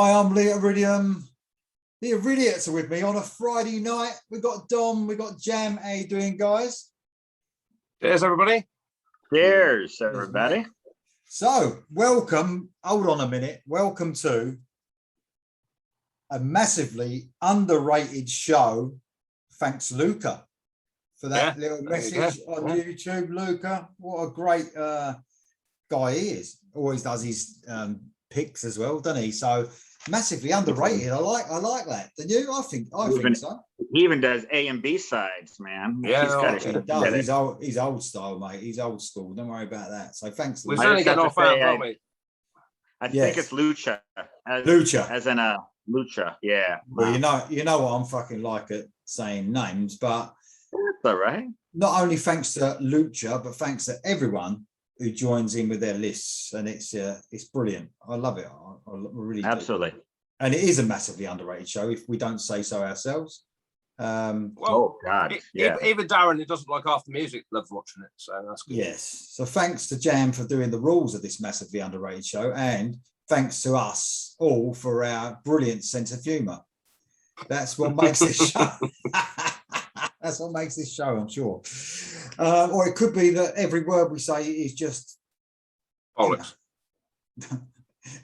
Hi, I'm Leah Iridium. The Iridiats are with me on a Friday night. We've got Dom, we've got Jam. How you doing, guys? Cheers, everybody. Cheers, everybody. So, welcome. Hold on a minute. Welcome to a massively underrated show. Thanks, Luca, for that little message on YouTube. Luca, what a great guy he is. Always does his picks as well, doesn't he? So massively underrated. I like that. Don't you? I think so. He even does A and B sides, man. Yeah, he does. He's old style, mate. He's old school. Don't worry about that. So thanks. We're certainly getting off out, aren't we? I think it's Lucha. Lucha. As in a Lucha. Yeah. Well, you know what I'm fucking like at saying names, but that's all right. Not only thanks to Lucha, but thanks to everyone who joins in with their lists, and it's brilliant. I love it. I really absolutely do. And it is a massively underrated show if we don't say so ourselves. Well, God, even Darren, who doesn't like half the music, loves watching it. So that's good. Yes. So thanks to Jam for doing the rules of this massively underrated show, and thanks to us all for our brilliant sense of humour. That's what makes this show. That's what makes this show, I'm sure. Or it could be that every word we say is just bollocks.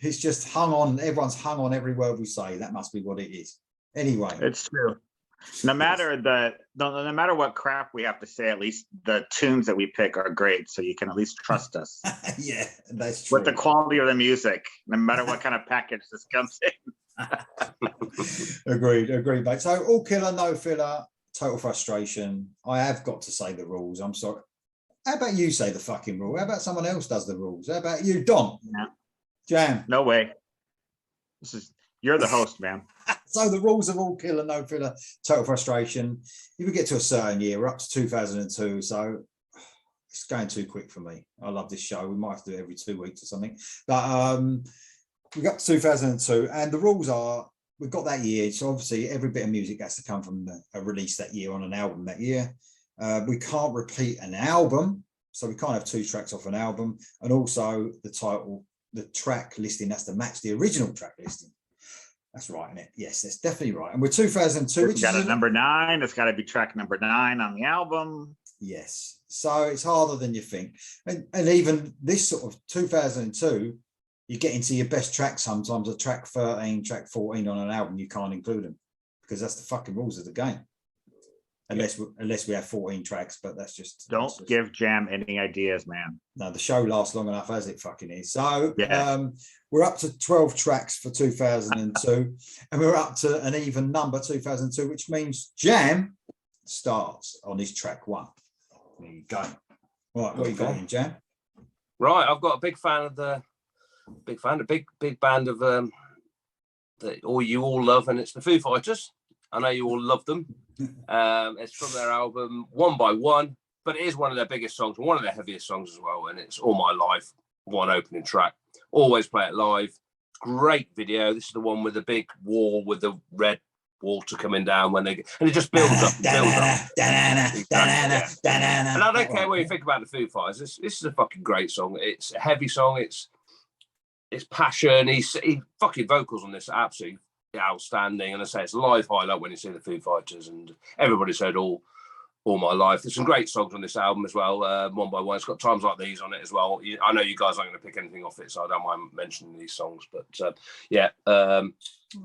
It's just hung on. Everyone's hung on every word we say. That must be what it is. Anyway, it's true. No matter what crap we have to say, at least the tunes that we pick are great. So you can at least trust us. Yeah, that's true. With the quality of the music, no matter what kind of package this comes in. Agreed, mate. So all killer, no filler. Total frustration. I have got to say the rules. I'm sorry. How about you say the fucking rule? How about someone else does the rules? How about you, Don? Yeah. Jam. No way. You're the host, man. So the rules of all killer, no filler, total frustration. If we get to a certain year, we're up to 2002. So it's going too quick for me. I love this show. We might have to do it every 2 weeks or something. But we got to 2002, and the rules are, we've got that year, so obviously every bit of music has to come from a release that year on an album that year. We can't repeat an album, so we can't have 2 tracks off an album, and also the title, the track listing has to match the original track listing. That's right, isn't it? Yes, that's definitely right. And we're 2002. It's got a number 9. It's got to be track number 9 on the album. Yes, so it's harder than you think, and even this sort of 2002. You get into your best track sometimes, a track 13, track 14 on an album, you can't include them because that's the fucking rules of the game. Unless we have 14 tracks, but that's just... Don't give Jam any ideas, man. No, the show lasts long enough as it fucking is. So we're up to 12 tracks for 2002, and we're up to an even number, 2002, which means Jam starts on his track 1. There you go. Right, what you got in, Jam? Right, I've got a big fan of the... Big band of that you all love, and it's the Foo Fighters. I know you all love them. It's from their album One by One, but it is one of their biggest songs, one of their heaviest songs as well, and it's All My Life, one opening track. Always play it live. Great video. This is the one with the big wall with the red water coming down and it just builds up. And I don't care what you think about the Foo Fighters. This is a fucking great song. It's a heavy song. It's passion. He fucking vocals on this are absolutely outstanding. And I say it's a live highlight when you see the Foo Fighters, and everybody's heard all my life. There's some great songs on this album as well. One by One. It's got Times Like These on it as well. I know you guys aren't going to pick anything off it, so I don't mind mentioning these songs. But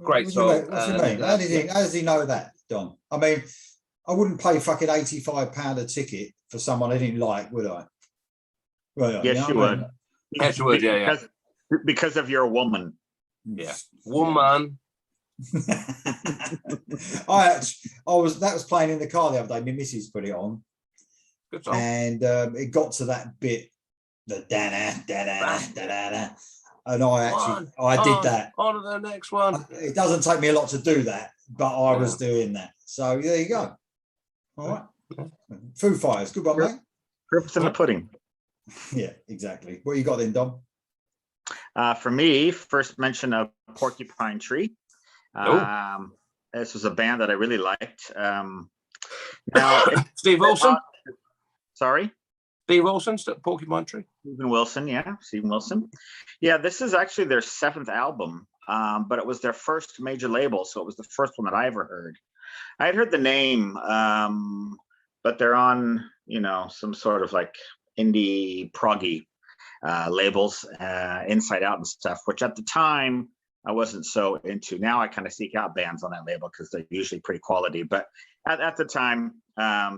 great song. What do you mean? How does he know that, Don? I mean, I wouldn't pay fucking £85 a ticket for someone I didn't like, would I? Well, yes, you would. Yes, you would. Yeah. Because of your woman. Yeah. Woman. That was playing in the car the other day. My missus put it on. Good song. And it got to that bit, the da-da, and I did that. On to the next one. It doesn't take me a lot to do that, but I was doing that. So there you go. All right. Foo Fighters, good one, mate. Proofs in the pudding. Yeah, exactly. What you got then, Dom? For me, first mention of Porcupine Tree. This was a band that I really liked. Now, Steve Wilson. Sorry, Steve Wilson, Porcupine Tree. Stephen Wilson, yeah, Stephen Wilson. Yeah, this is actually their 7th album. but it was their first major label, so it was the first one that I ever heard. I had heard the name, but they're on, some sort of like indie proggy labels, Inside Out and stuff, which at the time I wasn't so into. Now I kind of seek out bands on that label because they're usually pretty quality. But at the time,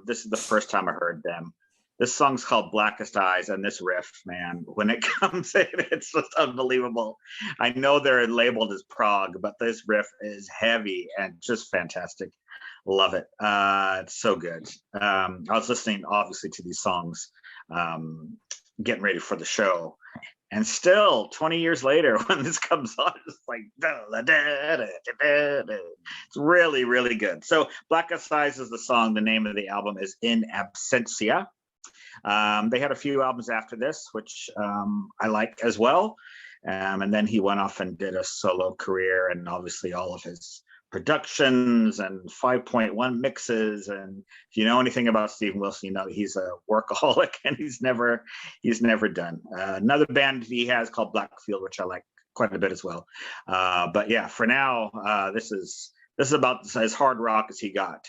this is the first time I heard them. This song's called Blackest Eyes, and this riff, man, when it comes in, it's just unbelievable. I know they're labeled as prog, but this riff is heavy and just fantastic. Love it. It's so good. I was listening, obviously, to these songs, getting ready for the show. And still, 20 years later, when this comes on, it's like, it's really, really good. So Blackest Eyes is the song. The name of the album is In Absentia. They had a few albums after this, which I like as well. And then he went off and did a solo career, and obviously all of his productions and 5.1 mixes. And if you know anything about Steven Wilson, you know he's a workaholic and he's never done. Another band he has called Blackfield, which I like quite a bit as well. But yeah, for now, this is about as hard rock as he got.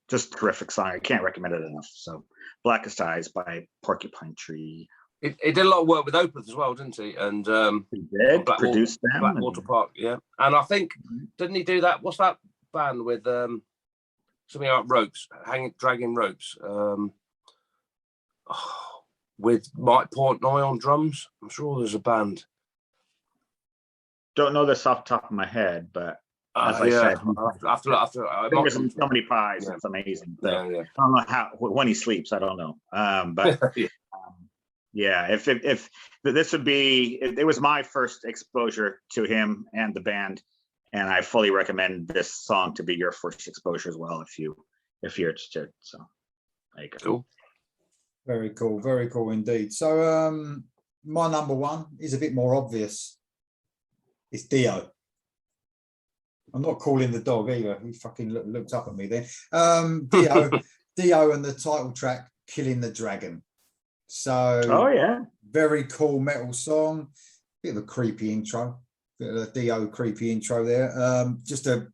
Just a terrific song. I can't recommend it enough. So Blackest Eyes by Porcupine Tree. He did a lot of work with Opeth as well, didn't he? And he did produce them. Blackwater Park, yeah. And I think, didn't he do that? What's that band with something like ropes, dragging ropes? With Mike Portnoy on drums. I'm sure there's a band. Don't know this off the top of my head, but as I said, after fingers in so many pies. Yeah. It's amazing. So, yeah. I don't know when he sleeps. I don't know. But yeah, if this would be, it was my first exposure to him and the band, and I fully recommend this song to be your first exposure as well if you're interested. So there you go. Cool. Very cool indeed. So my number one is a bit more obvious. It's Dio. I'm not calling the dog either. He fucking looked up at me then. Dio and the title track, Killing the Dragon. So, oh yeah, very cool metal song. Bit of a creepy intro. Bit of a Dio creepy intro there. Just a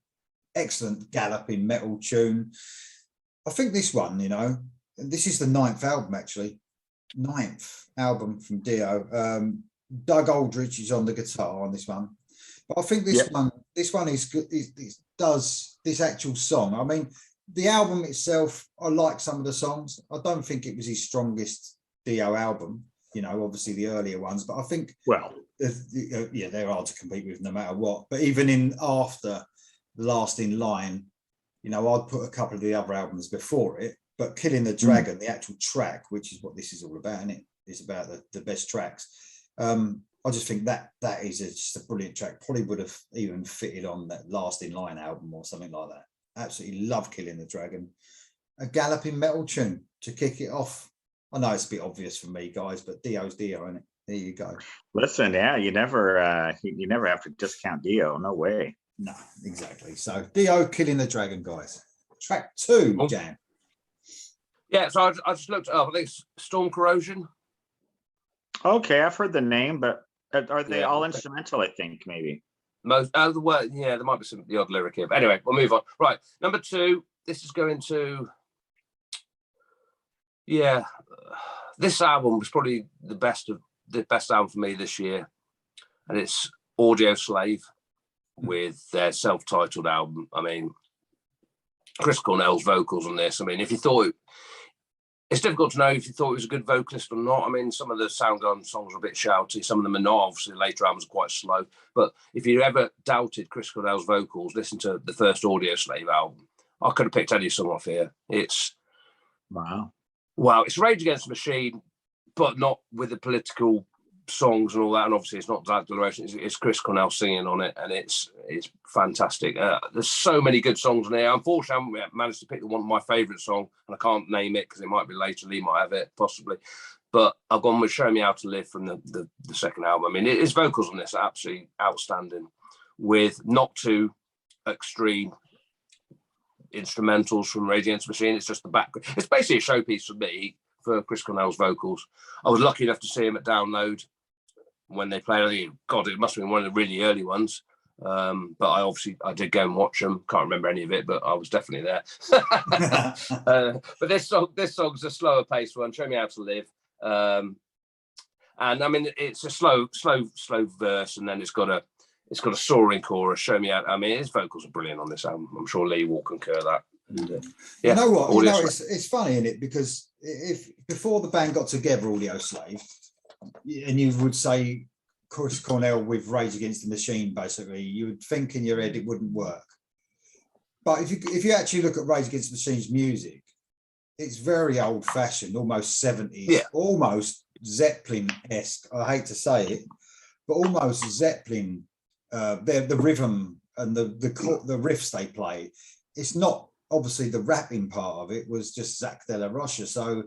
excellent galloping metal tune. I think this one, this is the 9th album actually. 9th album from Dio. Doug Aldrich is on the guitar on this one. But I think this one is good. It does this actual song. I mean, the album itself, I like some of the songs. I don't think it was his strongest Dio album, obviously the earlier ones, but I think, they're hard to compete with no matter what. But even in after Last in Line, I'd put a couple of the other albums before it, but Killing the Dragon, the actual track, which is what this is all about, isn't it? It's about the best tracks. I just think that is just a brilliant track. Probably would have even fitted on that Last in Line album or something like that. Absolutely love Killing the Dragon. A galloping metal tune to kick it off. I know it's a bit obvious for me, guys, but Dio's Dio, isn't it? There you go. Listen, yeah, you never have to discount Dio. No way. No, exactly. So Dio, Killing the Dragon, guys. Track 2, Jan. Yeah, so I just looked it up. I think it's Storm Corrosion. Okay, I've heard the name, but are they all instrumental? I think maybe. Most the word, yeah, there might be the odd lyric here. But anyway, we'll move on. Right, number 2. This is going to. Yeah, this album was probably the best album for me this year, and it's Audio Slave with their self-titled album. I mean, Chris Cornell's vocals on this. I mean, if you thought it's difficult to know if you thought he was a good vocalist or not. I mean, some of the Soundgarden songs are a bit shouty, some of them are not. Obviously, later albums are quite slow. But if you ever doubted Chris Cornell's vocals, listen to the first Audio Slave album. I could have picked any song off here. It's wow, it's Rage Against the Machine, but not with the political songs and all that. And obviously, it's not Deliverance. It's Chris Cornell singing on it, and it's fantastic. There's so many good songs on here. Unfortunately, I haven't managed to pick one of my favourite song, and I can't name it because it might be later. Lee might have it, possibly. But I've gone with Show Me How to Live from the second album. I mean, his vocals on this are absolutely outstanding, with not too extreme instrumentals from Rage Against the Machine. It's just the background. It's basically a showpiece for me for Chris Cornell's vocals. I was lucky enough to see him at Download when they played. God, it must have been one of the really early ones. But I did go and watch them. Can't remember any of it, but I was definitely there. But this song's a slower paced one. Show Me How to Live. And I mean, it's a slow verse, and then it's got a soaring chorus. Show me how. I mean, his vocals are brilliant on this album. I'm sure Lee will concur that. And, you know what? It's funny, isn't it? Because if before the band got together, Audioslave, and you would say Chris Cornell with Rage Against the Machine, basically, you would think in your head it wouldn't work. But if you actually look at Rage Against the Machine's music, it's very old fashioned, almost 70s, almost Zeppelin-esque. I hate to say it, but almost Zeppelin. The rhythm and the riffs they play. It's not obviously the rapping part of it was just Zach De La Rocha. So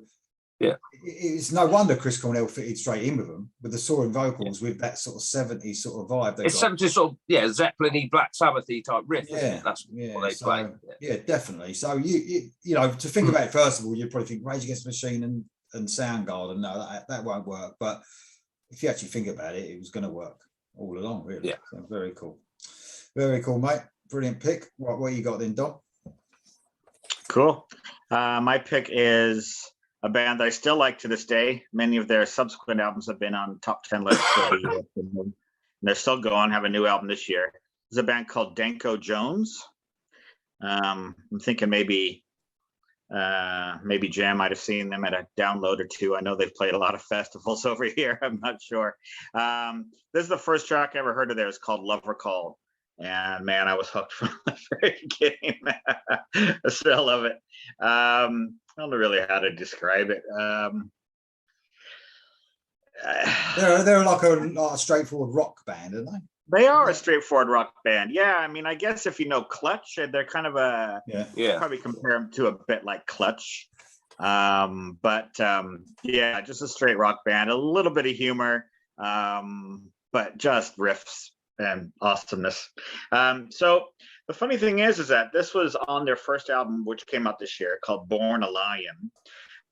it's no wonder Chris Cornell fitted straight in with them with the soaring vocals with that sort of 70s sort of vibe. It's 70s sort of Zeppelin-y, Black Sabbath-y type riff. Yeah, that's what they play. Yeah, definitely. So you know, to think about it, first of all, you'd probably think Rage Against the Machine and Soundgarden. No, that won't work. But if you actually think about it, it was going to work all along, really. Yeah. So very cool, mate. Brilliant pick. What you got then, Don? Cool. My pick is a band that I still like to this day. Many of their subsequent albums have been on top 10 lists for the year. And they're still going, have a new album this year. There's a band called Danko Jones. I'm thinking maybe Jam might have seen them at a download or two. I know they've played a lot of festivals over here. I'm not sure. This is the first track I ever heard of theirs, called Love Recall. And man, I was hooked from the very beginning. I still love it. I don't know really how to describe it. They're like a straightforward rock band, aren't they? They are a straightforward rock band. Yeah, I mean, I guess if you know Clutch, they're kind of probably compare them to a bit like Clutch. But just a straight rock band, a little bit of humor, but just riffs and awesomeness. So the funny thing is that this was on their first album, which came out this year, called Born a Lion.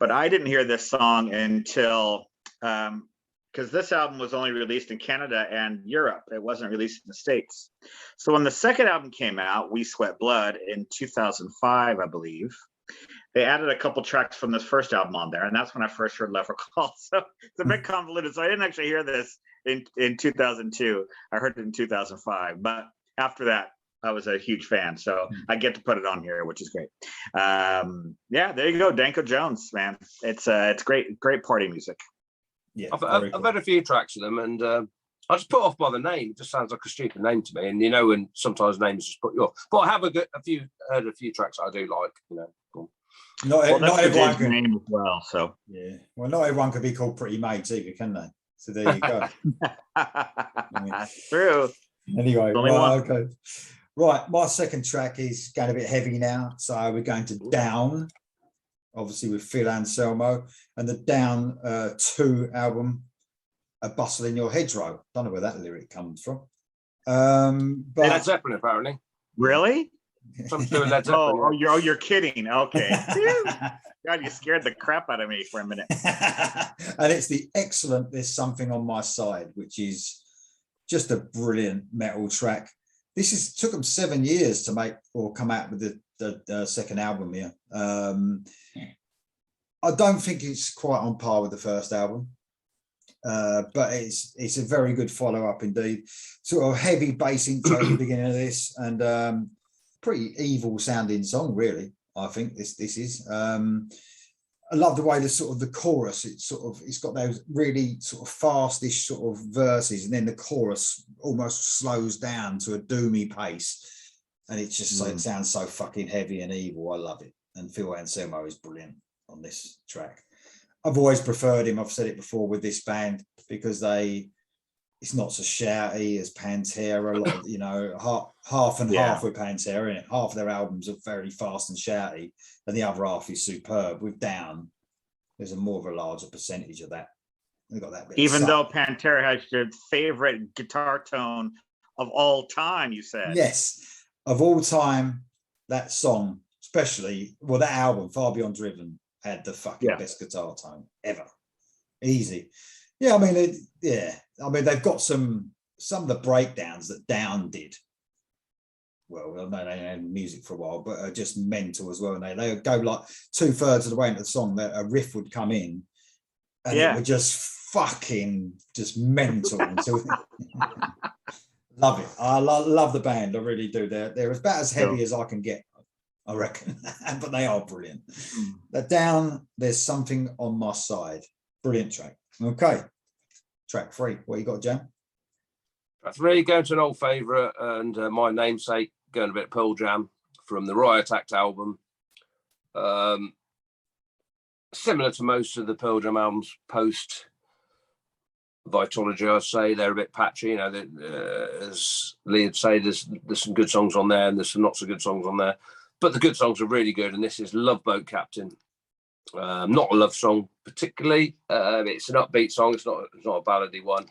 But I didn't hear this song until because this album was only released in Canada and Europe. It wasn't released in the States. So when the second album came out, We Sweat Blood, in 2005, I believe, they added a couple tracks from this first album on there. And that's when I first heard Love Recall. So it's a bit convoluted. So I didn't actually hear this in 2002. I heard it in 2005. But after that, I was a huge fan. So I get to put it on here, which is great. There you go. Danko Jones, man. It's great party music. Yeah, I've heard a few tracks of them, and I just put off by the name. It just sounds like a stupid name to me, and when sometimes names just put you off. But I have heard a few tracks I do like. Cool. Not everyone can name as well. So well, not everyone can be called Pretty Mates either, can they? So there you go. That's true. Anyway, okay. Right, my second track is going a bit heavy now, so we're going to Down. Obviously with Phil Anselmo, and the Down 2 album, A Bustle in Your Hedgerow. Don't know where that lyric comes from. But Led Zeppelin, apparently. Really? Something to do with Led Zeppelin. You're kidding. Okay. God, you scared the crap out of me for a minute. And it's the excellent There's Something on My Side, which is just a brilliant metal track. This took them 7 years to make or come out with the second album here. I don't think it's quite on par with the first album, but it's a very good follow-up indeed. Sort of heavy bass intro at the beginning of this, and pretty evil sounding song, really. I think this is. I love the way the chorus. It's got those really sort of fastish sort of verses, and then the chorus almost slows down to a doomy pace, and it just it sounds so fucking heavy and evil. I love it, and Phil Anselmo is brilliant on this track. I've always preferred him. I've said it before with this band because it's not so shouty as Pantera. A lot, half and half with Pantera. And half of their albums are very fast and shouty, and the other half is superb. With Down, there's more of a larger percentage of that. They got that bit. Even though Pantera has your favorite guitar tone of all time, you said. Yes, of all time, that song, especially that album, Far Beyond Driven, had the fucking best guitar tone ever. Easy. Yeah, I mean, I mean, they've got some of the breakdowns that Down did. Well, I know they had music for a while, but are just mental as well. And they would go like 2/3 of the way into the song, that a riff would come in, and it would just fucking just mental. Until love it. I love the band. I really do. They're about as heavy as I can get, I reckon. But they are brilliant. But Down, There's Something on My Side. Brilliant track. Okay. Track 3. What you got, Jam? Track 3, going to an old favourite and my namesake, going a bit Pearl Jam from the Riot Act album. Similar to most of the Pearl Jam albums post Vitology, I'd say they're a bit patchy. You know, as Lee would say, there's some good songs on there and there's some not so good songs on there. But the good songs are really good, and this is Love Boat Captain. Not a love song particularly. It's an upbeat song. It's not a ballady one.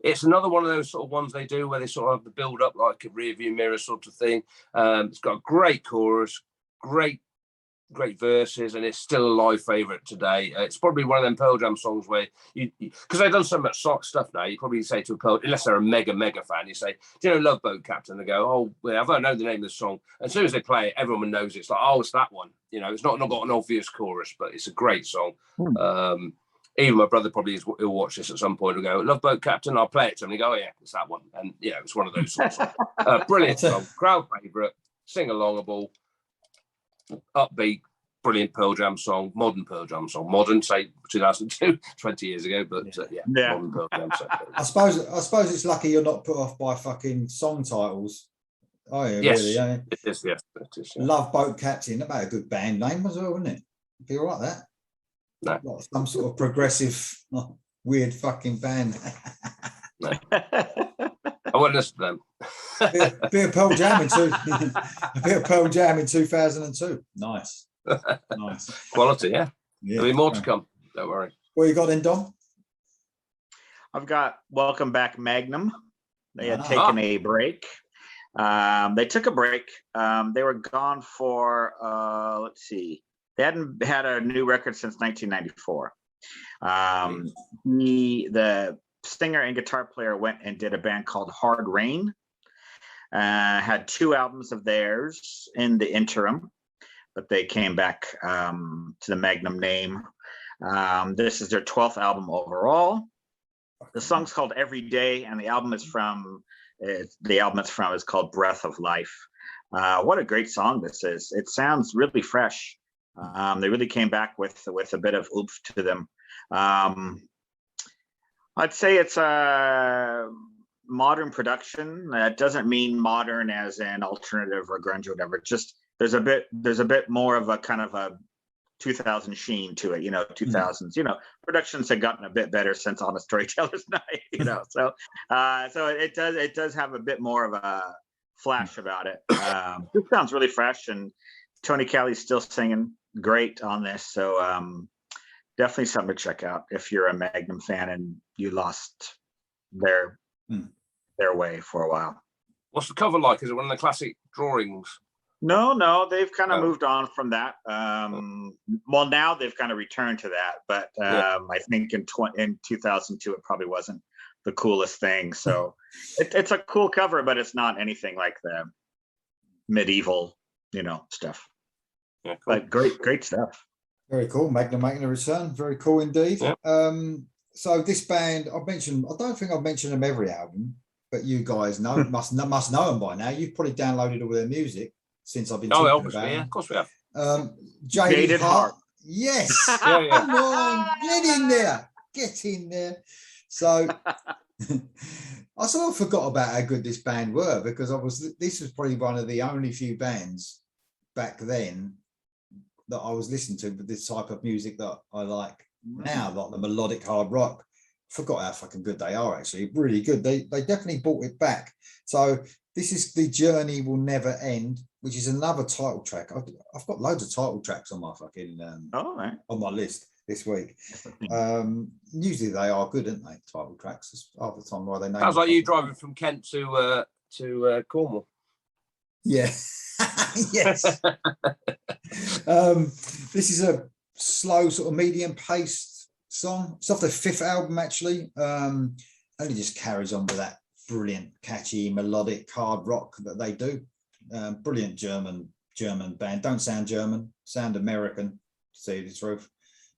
It's another one of those sort of ones they do where they sort of have the build up like a rear view mirror sort of thing. It's got a great chorus, great verses, and it's still a live favourite today. It's probably one of them Pearl Jam songs where because they've done so much stuff now, you probably say to a Pearl, unless they're a mega fan, you say, do you know Love Boat Captain? They go, oh, well, I don't know the name of the song. And as soon as they play it, everyone knows it's like, oh, it's that one. You know, it's not got an obvious chorus, but it's a great song. Even my brother probably he'll watch this at some point and go, Love Boat Captain, I'll play it to him. And he go, oh yeah, it's that one. And yeah, it's one of those songs. Brilliant song, crowd favourite, sing-alongable, upbeat, brilliant Pearl Jam song, modern Pearl Jam song. Modern, say 2002, 20 years ago, but modern Pearl Jam song. I suppose it's lucky you're not put off by fucking song titles. Oh yeah, yes, really? Yeah. It is, yes. It is, yeah. Love Boat Captain, about a good band name as well, wouldn't it? Be all right, that. No. Like some sort of progressive, weird fucking band. No. I wouldn't listen to them. bit of Pearl Jam in Pearl Jam in 2002. Nice. Quality, yeah. There'll be more to come. Don't worry. What you got then, Dom? I've got Welcome Back Magnum. They had taken a break. They took a break. They were gone for let's see. They hadn't had a new record since 1994. The singer and guitar player went and did a band called Hard Rain. Had 2 albums of theirs in the interim, but they came back to the Magnum name. This is their 12th album overall. The song's called Every Day, and the album it's from is called Breath of Life. What a great song this is. It sounds really fresh. They really came back with a bit of oomph to them. I'd say it's a modern production. That doesn't mean modern as in alternative or grunge or whatever. Just there's a bit more of a kind of a 2000 sheen to it. 2000s. Productions have gotten a bit better since On a Storyteller's Night. So it does have a bit more of a flash about it. It sounds really fresh, and Tony Kelly's still singing great on this. So definitely something to check out if you're a Magnum fan and you lost their way for a while. What's the cover like? Is it one of the classic drawings? No, they've kind of moved on from that. Well, now they've kind of returned to that, but I think in 2002 it probably wasn't the coolest thing. So it's a cool cover, but it's not anything like the medieval, stuff. Yeah, cool. But great stuff. Very cool. Magnum making a return. Very cool indeed. Yeah. So this band, I don't think I've mentioned them every album, but you guys must know them by now. You've probably downloaded all their music since I've been talking obviously, about yeah, of course we have. Jaded Heart. Yes. Yeah. Come on, get in there. So I sort of forgot about how good this band were, because this was probably one of the only few bands back then that I was listening to with this type of music that I like now, like the melodic hard rock. Forgot how fucking good they are, actually. Really good. They definitely brought it back. So this is The Journey Will Never End, which is another title track. I've got loads of title tracks on my fucking on my list this week. Usually they are good, aren't they? Title tracks. That's half the time why they name. Sounds like you driving from Kent to Cornwall. Yeah. Yes. This is a slow, sort of medium-paced song. It's off their 5th album, actually. Only just carries on with that brilliant, catchy, melodic hard rock that they do. Brilliant German band. Don't sound German, sound American, to tell you the truth.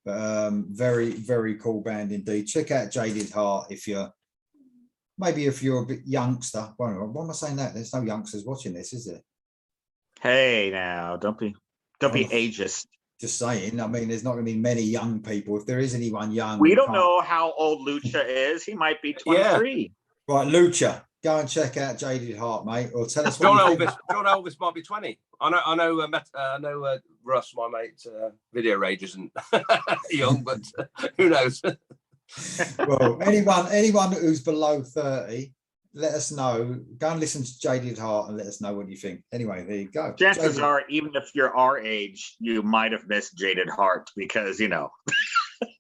But very, very cool band indeed. Check out Jaded Heart if you're a bit youngster. Why am I saying that? There's no youngsters watching this, is there? Hey, now don't be ageist. Just saying. I mean, there's not going to be many young people. If there is anyone young, We don't know how old Lucha is. He might be 23. Yeah. Right, Lucha, go and check out Jaded Heart, mate, or tell us. John Elvis might be 20. I know. Russ, my mate, Video Rage isn't young, but who knows? Well, anyone who's below 30, let us know. Go and listen to Jaded Heart and let us know what you think. Anyway, there you go. Chances are, even if you're our age, you might have missed Jaded Heart because, you know.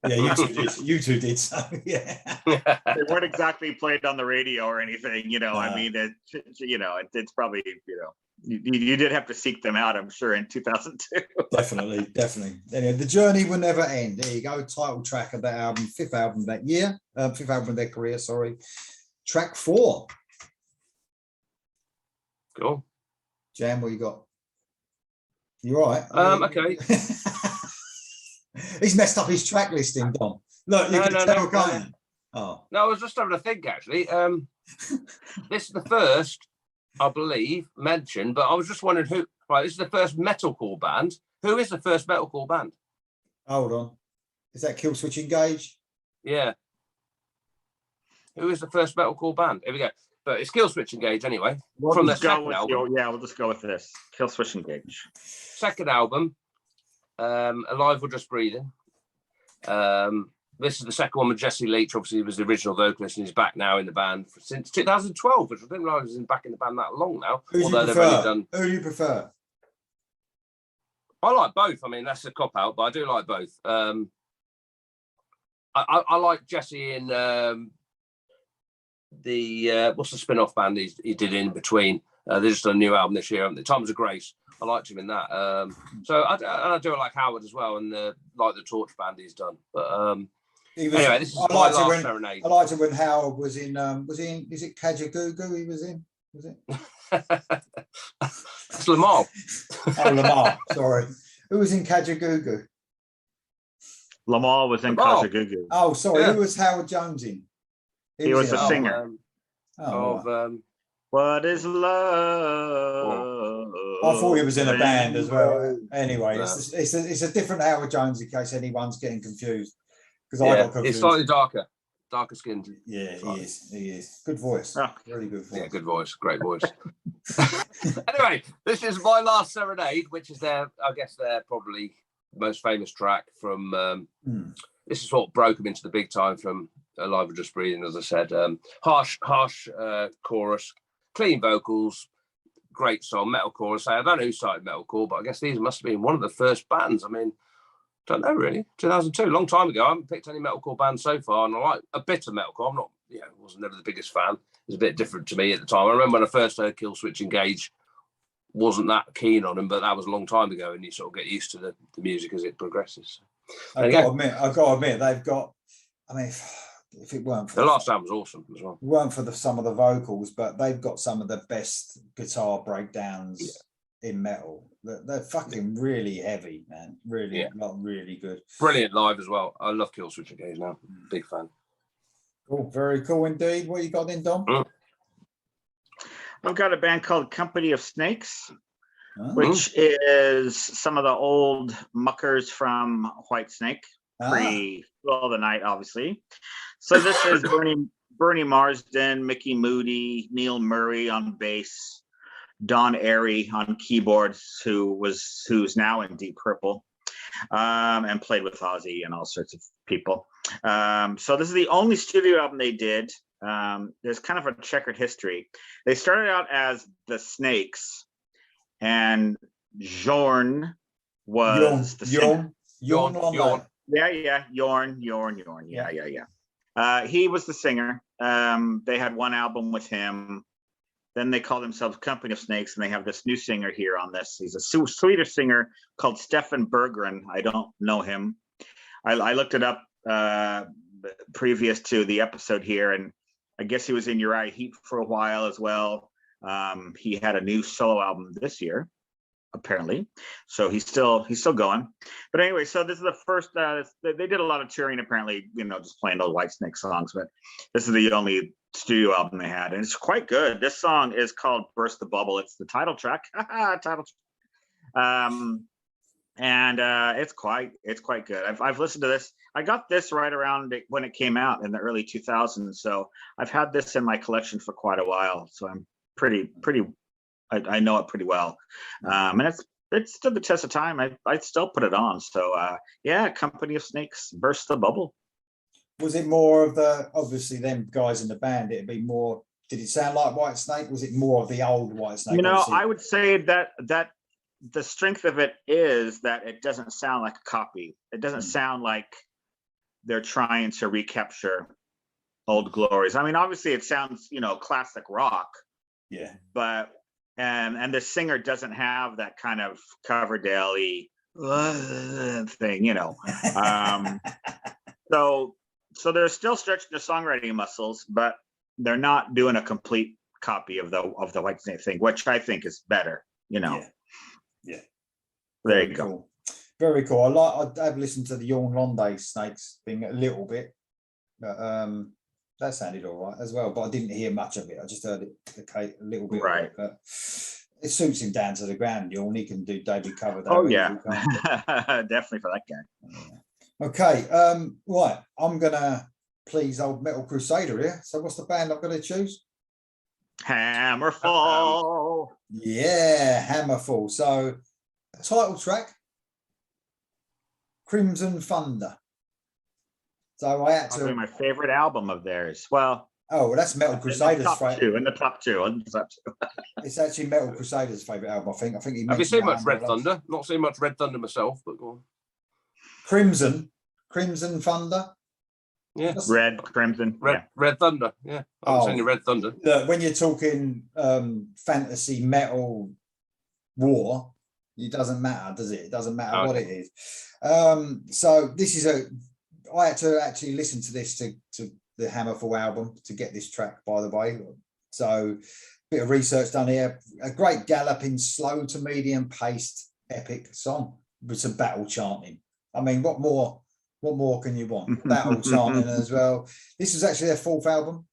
Yeah, you two did. So, yeah. They weren't exactly played on the radio or anything, you know. I mean, it's probably, you know, you did have to seek them out, I'm sure, in 2002. Definitely. Anyway, The Journey Will Never End. There you go. Title track of that album, 5th album that year, 5th album of their career. Sorry. Track 4. Cool. Jam, what you got? You all right? Okay. He's messed up his track listing, Dom. Look, you can tell, can't you? Oh. No, I was just having a think, actually. This is the first, I believe, mentioned, but I was just wondering who. Right, this is the first metalcore band. Who is the first metalcore band? Hold on. Is that Killswitch Engage? Yeah. Who is the first metalcore band? Here we go. But it's Killswitch Engage anyway. From their second album. We'll just go with this. Killswitch Engage. Second album, Alive or Just Breathing. This is the second one with Jessie Leach. Obviously, he was the original vocalist and he's back now in the band since 2012, which I didn't realize he's back in the band that long now. Who do you prefer? I like both. I mean, that's a cop-out, but I do like both. I like Jessie in what's the spin-off band he did in between. They just done a new album this year, haven't they? Times of Grace. I liked him in that. So I do like Howard as well, and like the Torch band he's done. But anyway, this is my last serenade. I liked it when Howard was in. Is it Kajagoogoo? He was in. Was it? It's Lamar. Oh, Lamar. Sorry. Who was in Kajagoogoo? Lamar was in Kajagoogoo. Oh, sorry. Yeah. Who was Howard Jones in? He was a singer. What is love? I thought he was in a band as well. Anyway, it's a different Howard Jones in case anyone's getting confused. Because I got confused. It's slightly darker skinned. Yeah, he is. Good voice. Oh. Really good voice. Yeah, good voice. Great voice. Anyway, this is My Last Serenade, which is their probably most famous track from. This is what broke them into the big time from Alive or Just Breathing, as I said. Harsh chorus, clean vocals, great song, metalcore. I don't know who started metalcore, but I guess these must have been one of the first bands. I mean, don't know really. 2002, long time ago. I haven't picked any metalcore bands so far, and I like a bit of metalcore. I'm not, wasn't never the biggest fan. It was a bit different to me at the time. I remember when I first heard Killswitch Engage, wasn't that keen on them, but that was a long time ago, and you sort of get used to the music as it progresses. I've got to admit, they've got. I mean, if it weren't for the last album was awesome as well. It weren't for some of the vocals, but they've got some of the best guitar breakdowns in metal. They're fucking really heavy, man. Really, really good. Brilliant live as well. I love Killswitch Engage now. Big fan. Cool, very cool indeed. What you got in, Dom? I've got a band called Company of Snakes, which is some of the old muckers from Whitesnake, pre-Well the Night, obviously. So this is Bernie Marsden, Mickey Moody, Neil Murray on bass, Don Airy on keyboards, who's now in Deep Purple, and played with Ozzy and all sorts of people. So this is the only studio album they did. There's kind of a checkered history. They started out as the Snakes, and Jorn was the singer. Jorn. Yeah, Jorn. Yeah. He was the singer. They had one album with him. Then they call themselves Company of Snakes, and they have this new singer here on this. He's a Swedish singer called Stefan Berggren. I don't know him. I looked it up. previous to the episode here, and I guess he was in Uriah Heep for a while as well. He had a new solo album this year, apparently, so he's still going. But anyway, so this is the first. They did a lot of touring, apparently, just playing old Whitesnake songs. But this is the only studio album they had, and it's quite good. This song is called "Burst the Bubble." It's the title track. Title. And it's quite good. I've listened to this. I got this right around when it came out in the early 2000s. So I've had this in my collection for quite a while. So I'm pretty. I know it pretty well, and it's stood the test of time. I'd still put it on. So yeah, Company of Snakes, Burst the Bubble. Was it more of the, obviously them guys in the band? It'd be more. Did it sound like Whitesnake? Was it more of the old Whitesnake? I would say that the strength of it is that it doesn't sound like a copy. It doesn't sound like they're trying to recapture old glories. I mean, obviously it sounds, classic rock. Yeah. But and the singer doesn't have that kind of Coverdale-y thing, So they're still stretching their songwriting muscles, but they're not doing a complete copy of the Whitesnake thing, which I think is better, Yeah. There you go. Very cool. I've listened to the Yawn Londe Snakes thing a little bit, but that sounded all right as well. But I didn't hear much of it. I just heard it a little bit. Right. But it suits him down to the ground. Yawn. He can do David Cover. Oh yeah, definitely for that guy. Yeah. Okay. Right. I'm gonna please old Metal Crusader here. So what's the band I'm gonna choose? Hammerfall. Yeah, Hammerfall. So, title track, Crimson Thunder. So I had to. Probably my favorite album of theirs. Well, that's Metal Crusader's favorite. In the top two. It's actually Metal Crusader's favorite album. I think. Have you seen much Red Thunder? Not seen much Red Thunder myself, but go on. Crimson Thunder. Yeah, Red Thunder. Yeah, I've seen Red Thunder. Look, when you're talking fantasy metal war, it doesn't matter, does it? It doesn't matter what it is. So this is I had to actually listen to this to the Hammerfall album to get this track, by the way. So bit of research done here. A great galloping, slow to medium paced, epic song with some battle chanting. I mean, what more can you want? Battle chanting as well. This was actually their fourth album.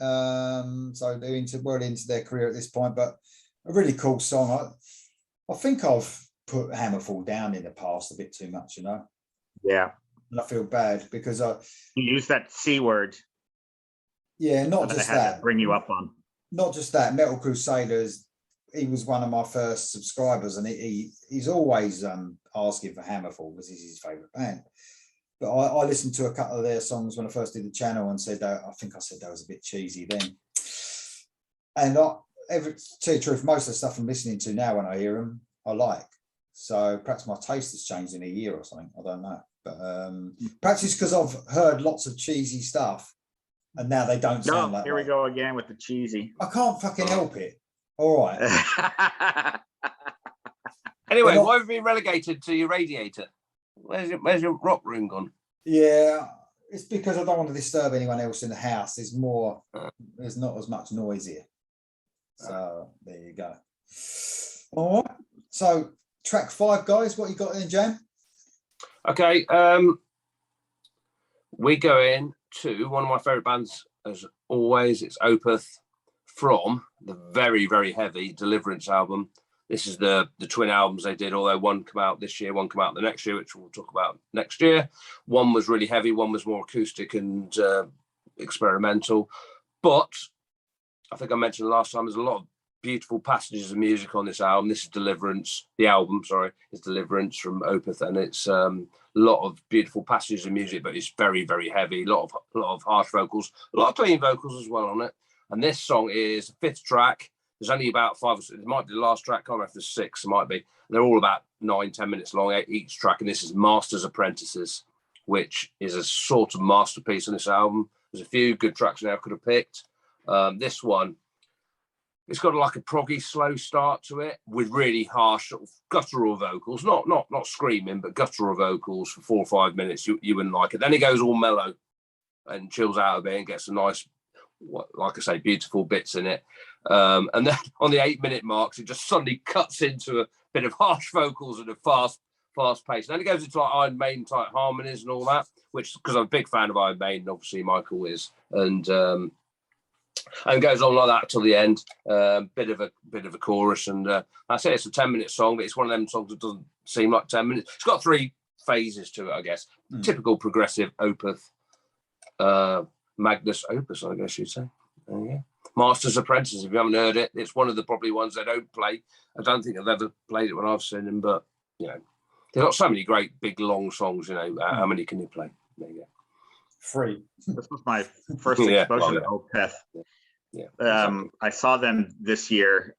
So they're well into their career at this point, but a really cool song. I think I've put Hammerfall down in the past a bit too much, Yeah. And I feel bad because you use that C word. Yeah, not just that. To bring you up on. Not just that. Metal Crusaders. He was one of my first subscribers, and he's always asking for Hammerfall because he's his favourite band. But I listened to a couple of their songs when I first did the channel and said I think I said that was a bit cheesy then. And to tell you the truth, most of the stuff I'm listening to now when I hear them, I like. So perhaps my taste has changed in a year or something. I don't know. But perhaps it's because I've heard lots of cheesy stuff and now they don't sound like here we go again with the cheesy. I can't fucking help it. All right. Anyway, why have you been relegated to your radiator? Where's your rock room gone? Yeah, it's because I don't want to disturb anyone else in the house. There's not as much noise here. So there you go. All right. So track 5, guys, what you got in, Jan? Okay. We go in to one of my favourite bands, as always. It's Opeth from the very, very heavy Deliverance album. This is the twin albums they did, although one come out this year, one come out the next year, which we'll talk about next year. One was really heavy, one was more acoustic and experimental. But I think I mentioned last time, there's a lot of beautiful passages of music on this album. This is Deliverance. The album, is Deliverance from Opeth, and it's a lot of beautiful passages of music, but it's very, very heavy. A lot of harsh vocals, a lot of clean vocals as well on it. And this song is the 5th track. There's only about 5 or 6. It might be the last track. I can't remember if there's 6. It might be. They're all about 9-10 minutes long each track, and this is Masters Apprentices, which is a sort of masterpiece on this album. There's a few good tracks now I could have picked. This one, it's got like a proggy slow start to it with really harsh sort of guttural vocals, not screaming, but guttural vocals for 4 or 5 minutes. You wouldn't like it. Then it goes all mellow and chills out a bit and gets a nice, like I say, beautiful bits in it. And then on the 8-minute marks, it just suddenly cuts into a bit of harsh vocals and a fast pace. And then it goes into like Iron Maiden type harmonies and all that, which, because I'm a big fan of Iron Maiden, obviously Michael is, and goes on like that till the end. Bit of a chorus, and I say it's a 10-minute song, but it's one of them songs that doesn't seem like 10 minutes. It's got 3 phases to it, I guess. Typical progressive opus, Magnus opus, I guess you'd say. Yeah. Masters Apprentices. If you haven't heard it, it's one of the probably ones they don't play. I don't think I've ever played it when I've seen them, but you know, they've got so many great big long songs. You know, how many can you play? There you go. 3. This was my first exposure to Opeth. Yeah, exactly. I saw them this year,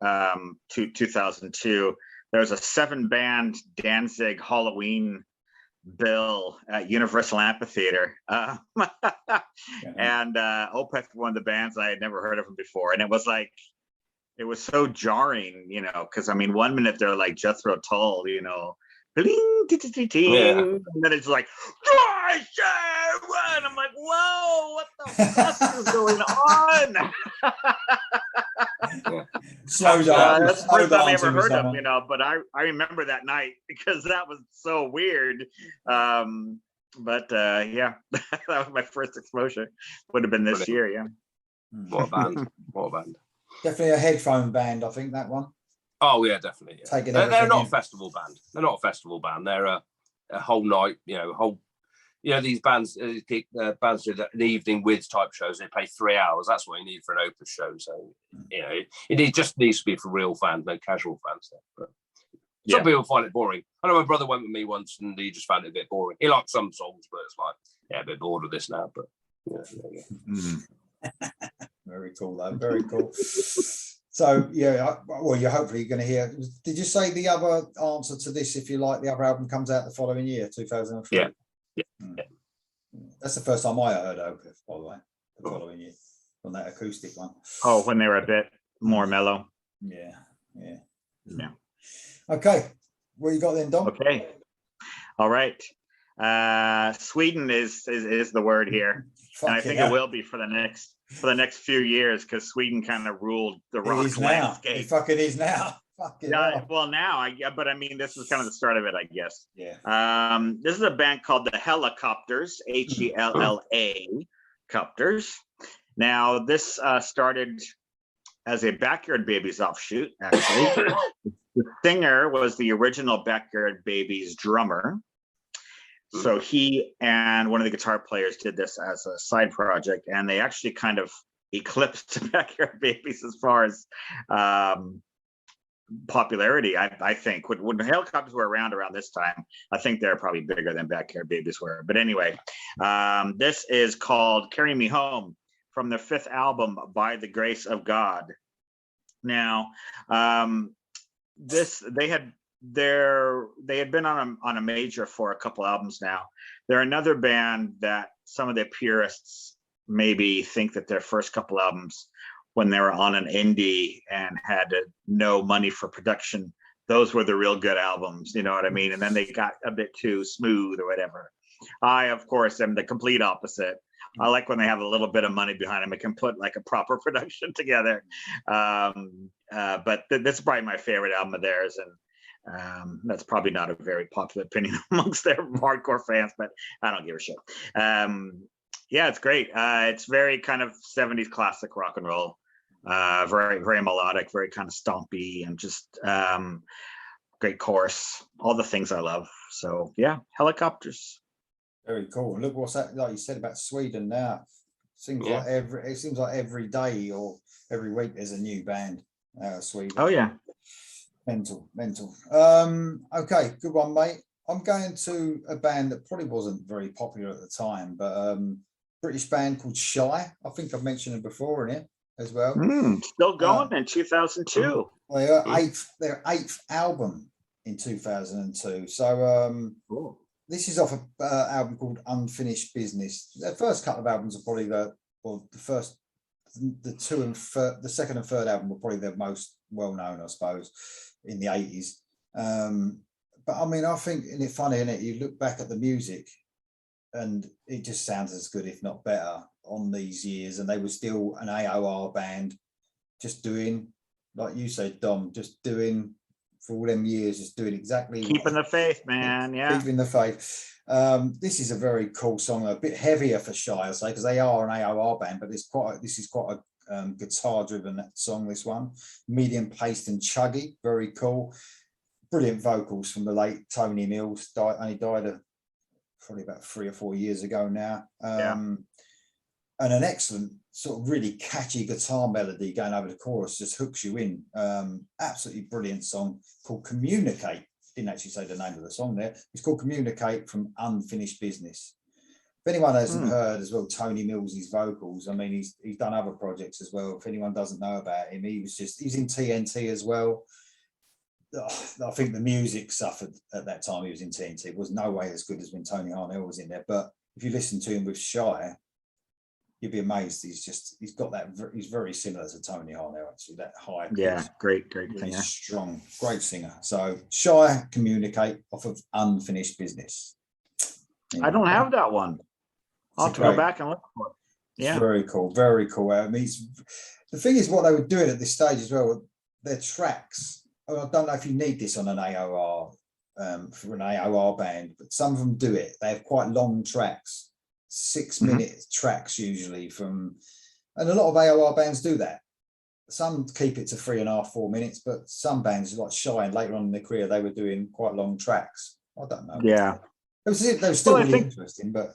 2002. There was a 7-band Danzig Halloween bill at Universal Amphitheater, and Opeth, one of the bands I had never heard of them before, and it was so jarring, you know, because I mean, 1 minute they're like Jethro Tull, you know, bling, and then it's like, and I'm like, whoa, what the fuck is going on? Slow down. That's the first time I ever heard of, you know, but I remember that night because that was so weird. But yeah, that was my first exposure. Would have been this year, yeah. What a band. What a band. Definitely a headphone band, I think, that one. Oh yeah, definitely. Yeah. Taking they're not a festival band. They're not a festival band. They're a whole night, you know, these bands bands do an evening with type shows. They play 3 hours. That's what you need for an Opus show. So you know, it just needs to be for real fans, no casual fans. But some people find it boring. I know my brother went with me once, and he just found it a bit boring. He liked some songs, but it's like, yeah, a bit bored of this now. But Very cool, though. Very cool. So yeah, well, you're hopefully going to hear. Did you say the other answer to this, if you like, the other album comes out the following year, 2003? Yeah. That's the first time I heard Opeth, by the way, the following year, on that acoustic one. Oh, when they were a bit more mellow. Yeah. Yeah. Okay, what you got then, Dom? Okay. All right. Sweden is the word here, and I think it will be for the next few years, because Sweden kind of ruled the rock landscape. It fucking is now. Well, now, but I mean, this is kind of the start of it, I guess. Yeah. This is a band called the Helicopters, Hella Copters. Now, this started as a Backyard Babies offshoot, actually. The singer was the original Backyard Babies drummer. So he and one of the guitar players did this as a side project, and they actually kind of eclipsed Backyard Babies as far as popularity, I think. When Helicopters were around this time, I think they're probably bigger than Backyard Babies were. But anyway, this is called Carry Me Home, from their 5th album, By the Grace of God. Now, they had been on a major for a couple albums now. They're another band that some of the purists maybe think that their first couple albums, when they were on an indie and had no money for production, those were the real good albums, you know what I mean? And then they got a bit too smooth or whatever. I, of course, am the complete opposite. I like when they have a little bit of money behind them and can put like a proper production together. But this is probably my favorite album of theirs, and that's probably not a very popular opinion amongst their hardcore fans, but I don't give a shit. Yeah, it's great. It's very kind of 70s classic rock and roll. Very, very melodic, very kind of stompy, and just great chorus. All the things I love. So yeah, Helicopters. Very cool. And look what's that, like you said about Sweden now. Seems like every day or every week there's a new band out of Sweden. Oh yeah. Mental. Okay, good one, mate. I'm going to a band that probably wasn't very popular at the time, but British band called Shy. I think I've mentioned it before in it as well. Still going in 2002. Their 8th album in 2002. So cool. This is off an album called Unfinished Business. Their first couple of albums are probably the first the the second and third album were probably their most well known, I suppose, in the 80s. But I mean, I think, isn't it funny, isn't it? You look back at the music and it just sounds as good, if not better, on these years. And they were still an AOR band, just doing, like you said, Dom, just doing for all them years, just doing exactly keeping the faith, man. Yeah, keeping the faith. This is a very cool song, a bit heavier for Shy, I say, because they are an AOR band, but this is quite a guitar-driven song. This one, medium paced and chuggy, very cool. Brilliant vocals from the late Tony Mills. Only died probably about 3 or 4 years ago now. And an excellent sort of really catchy guitar melody going over the chorus just hooks you in. Absolutely brilliant song called Communicate. Didn't actually say the name of the song there. It's called Communicate from Unfinished Business. If anyone hasn't heard as well, Tony Mills' vocals, I mean, he's done other projects as well. If anyone doesn't know about him, he's in TNT as well. I think the music suffered at that time he was in TNT. It was no way as good as when Tony Harnell was in there. But if you listen to him with Shy, you'd be amazed. He's got that. He's very similar to Tony Harnell, actually. That high. Yeah, great really singer. Strong, great singer. So Shy, Communicate off of Unfinished Business. I don't have that one. I'll have to go back and look for it. Yeah, it's very cool, very cool. I mean, the thing is, what they were doing at this stage as well, their tracks. I don't know if you need this on an AOR for an AOR band, but some of them do it. They have quite long tracks, 6-minute tracks usually and a lot of AOR bands do that. Some keep it to 3.5, 4 minutes, but some bands like Shy and later on in their career, they were doing quite long tracks. I don't know. Yeah. They were still really interesting, but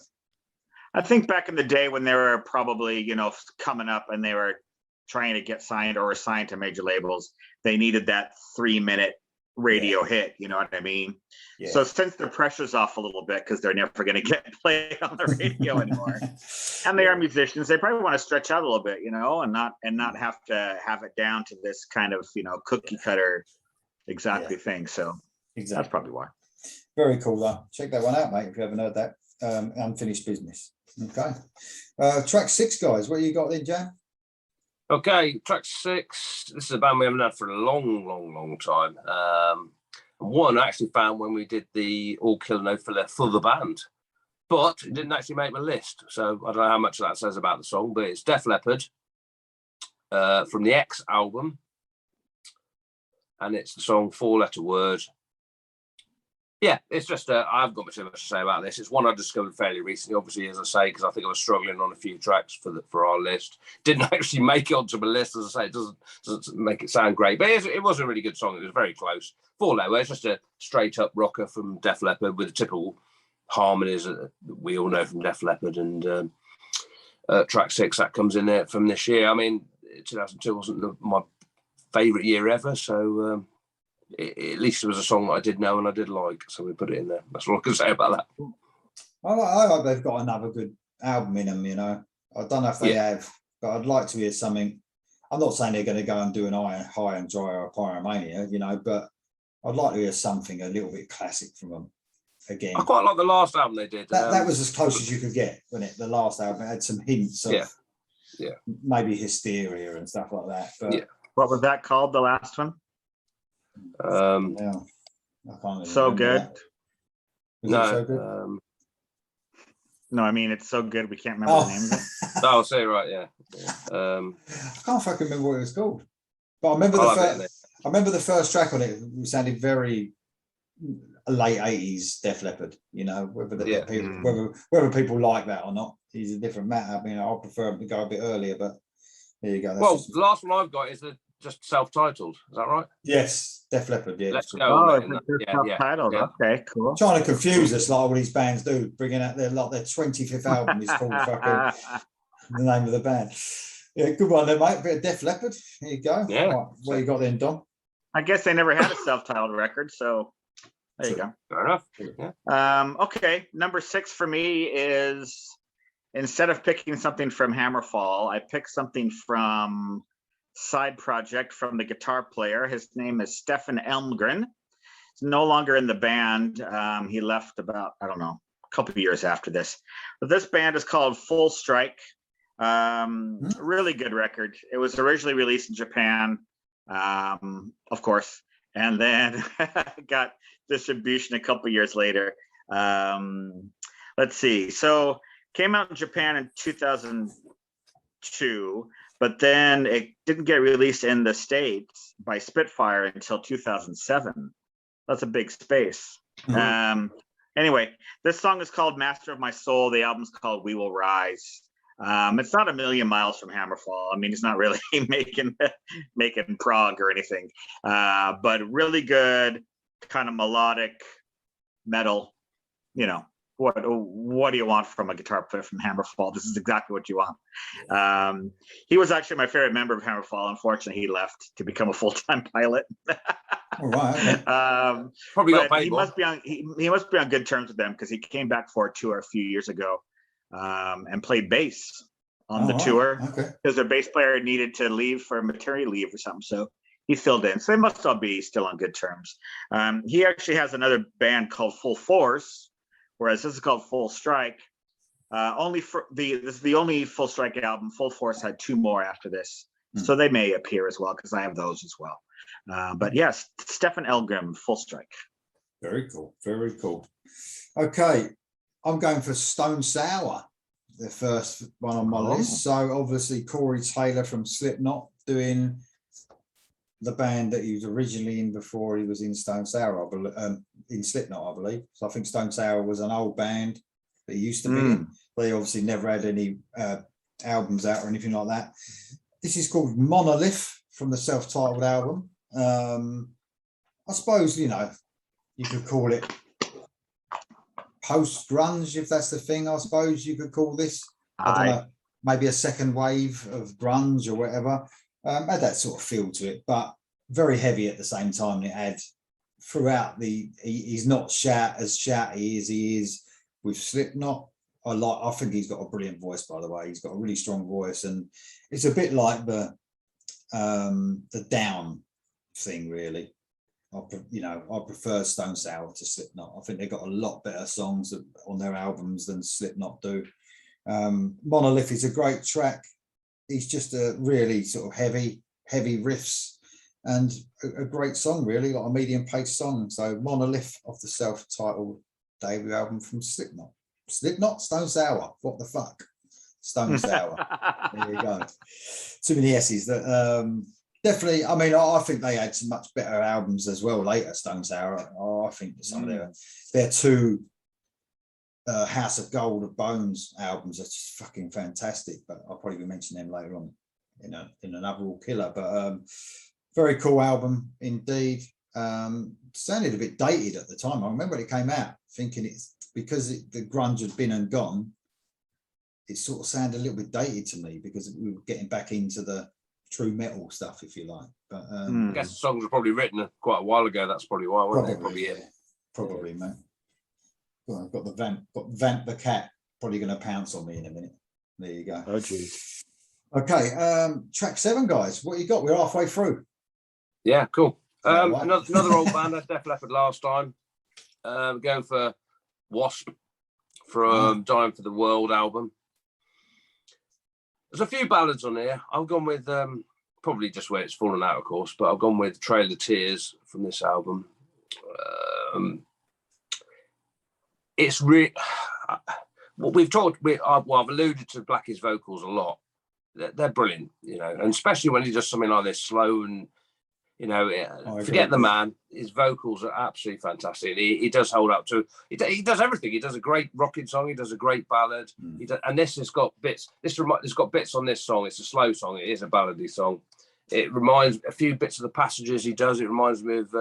I think back in the day when they were probably, coming up and they were trying to get signed or assigned to major labels, they needed that 3-minute radio hit, you know what I mean? Yeah. So since the pressure's off a little bit because they're never going to get played on the radio anymore, and they are musicians, they probably want to stretch out a little bit, and not have to have it down to this kind of cookie cutter thing. So that's probably why. Very cool though. Check that one out, mate, if you haven't heard that. Unfinished Business. Okay. Track 6, guys. What you got then, Jan? Okay, track 6. This is a band we haven't had for a long time. One I actually found when we did the All Killer No Filler for the band, but it didn't actually make my list. So I don't know how much that says about the song, but it's Def Leppard from the X album, and it's the song 4-Letter Word. Yeah, it's just, I haven't got too much to say about this. It's one I discovered fairly recently, obviously, as I say, because I think I was struggling on a few tracks for our list. Didn't actually make it onto my list, as I say. It doesn't make it sound great, but it was a really good song. It was very close. 4-Letter Word, it's just a straight-up rocker from Def Leppard with the typical harmonies that we all know from Def Leppard. And track 6, that comes in there from this year. I mean, 2002 wasn't my favourite year ever, so... at least it was a song that I did know and I did like, so we put it in there. That's all I can say about that. I hope they've got another good album in them, I don't know if they have, but I'd like to hear something. I'm not saying they're going to go and do an High and Dry or a Pyromania, but I'd like to hear something a little bit classic from them again. I quite like the last album they did. That was as close as you could get, wasn't it? The last album had some hints of maybe Hysteria and stuff like that. But what was that called, the last one? I can't so good. So good? No, I mean, it's so good we can't remember the name of it. I'll say right, I can't fucking remember what it was called, but I remember the first track on it. It sounded very late 80s Def Leppard. Whether people like that or not is a different matter. I mean, I prefer them to go a bit earlier, but there you go. The last one I've got is just self-titled. Is that right? Yes, Def Leppard. Yeah, Let's go. Self-titled. Okay, cool. Trying to confuse us like all these bands do, bringing out their 25th album is called fucking the name of the band. Yeah, good one then, mate. A bit of Def Leppard. Here you go. Yeah. Right, what you got then, Dom? I guess they never had a self-titled record, so there you go. Fair enough. Yeah. Okay, number 6 for me is, instead of picking something from Hammerfall, I picked something from side project from the guitar player. His name is Stefan Elmgren. He's no longer in the band. He left about, a couple of years after this. But this band is called Full Strike. Really good record. It was originally released in Japan, of course, and then got distribution a couple years later. Let's see. So came out in Japan in 2002, but then it didn't get released in the States by Spitfire until 2007. That's a big space. Anyway, this song is called Master of My Soul. The album's called We Will Rise. It's not a million miles from Hammerfall. I mean, it's not really making prog or anything, but really good kind of melodic metal. You know, what do you want from a guitar player from Hammerfall? This is exactly what you want. He was actually my favorite member of Hammerfall. Unfortunately, he left to become a full-time pilot. All right. Okay. Probably got paid he more. must be on good terms with them, because he came back for a tour a few years ago and played bass on the tour, because their bass player needed to leave for maternity leave or something. So he filled in. So they must all be still on good terms. He actually has another band called Full Force, whereas this is called Full Strike. This is the only Full Strike album. Full Force had 2 more after this. So they may appear as well, because I have those as well. But yes, Stefan Elgrim, Full Strike. Very cool. Very cool. Okay. I'm going for Stone Sour, the first one on my list. So obviously Corey Taylor from Slipknot doing the band that he was originally in before he was in Stone Sour, in Slipknot, I believe. So I think Stone Sour was an old band that he used to be in. They obviously never had any albums out or anything like that. This is called Monolith from the self-titled album. I suppose, you could call it post-grunge, if that's the thing. I suppose you could call this. I don't know, maybe a second wave of grunge or whatever. Had that sort of feel to it, but very heavy at the same time. It had throughout he's not as shouty as he is with Slipknot. I think he's got a brilliant voice, by the way. He's got a really strong voice, and it's a bit like the Down thing, really. I prefer Stone Sour to Slipknot. I think they've got a lot better songs on their albums than Slipknot do. Monolith is a great track. It's just a really sort of heavy riffs and a great song, really, like a medium-paced song. So Monolith off the self-titled debut album from Slipknot. Slipknot, Stone Sour. What the fuck? Stone Sour. There you go. Too many S's. Definitely. I mean, I think they had some much better albums as well later. Stone Sour. I think some of their 2 House of Gold of Bones albums are just fucking fantastic. But I'll probably mention them later on in another All Killer. But very cool album indeed. Sounded a bit dated at the time. I remember when it came out, thinking it's because the grunge had been and gone. It sort of sounded a little bit dated to me, because we were getting back into the true metal stuff, if you like. But I guess the songs were probably written quite a while ago. That's probably why, weren't they? Probably, mate. Well, I've got Vamp the cat probably going to pounce on me in a minute. There you go. Oh, geez. Okay, track 7, guys. What you got? We're halfway through. Yeah, cool. Another old band. That's Def Leppard last time. Going for Wasp from Dying for the World album. There's a few ballads on here. I've gone with probably just where it's fallen out, of course, but I've gone with Trail of Tears from this album. It's really what we've talked. I've alluded to Blackie's vocals a lot. They're brilliant, and especially when he does something like this, slow and forget the man. His vocals are absolutely fantastic. He does hold up to. He does everything. He does a great rocking song. He does a great ballad. And this has got bits. There's got bits on this song. It's a slow song. It is a ballady song. It reminds a few bits of the passages he does. It reminds me of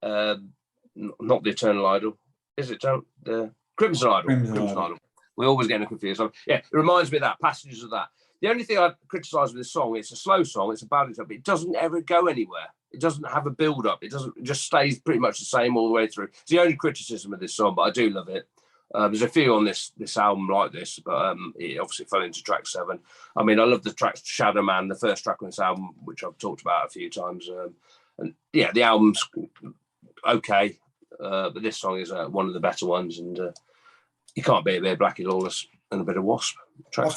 not the Eternal Idol. Is it the Crimson Idol? Crimson Idol. We always get confused. Yeah, it reminds me of that, passages of that. The only thing I'd criticise with this song, it's a slow song, it's a ballad song, but it doesn't ever go anywhere. It doesn't have a build-up. It just stays pretty much the same all the way through. It's the only criticism of this song, but I do love it. There's a few on this album like this, but it obviously fell into track 7. I mean, I love the track Shadow Man, the first track on this album, which I've talked about a few times. And yeah, the album's okay, but this song is one of the better ones, and you can't beat a bit of Blackie Lawless. and a bit of Wasp. I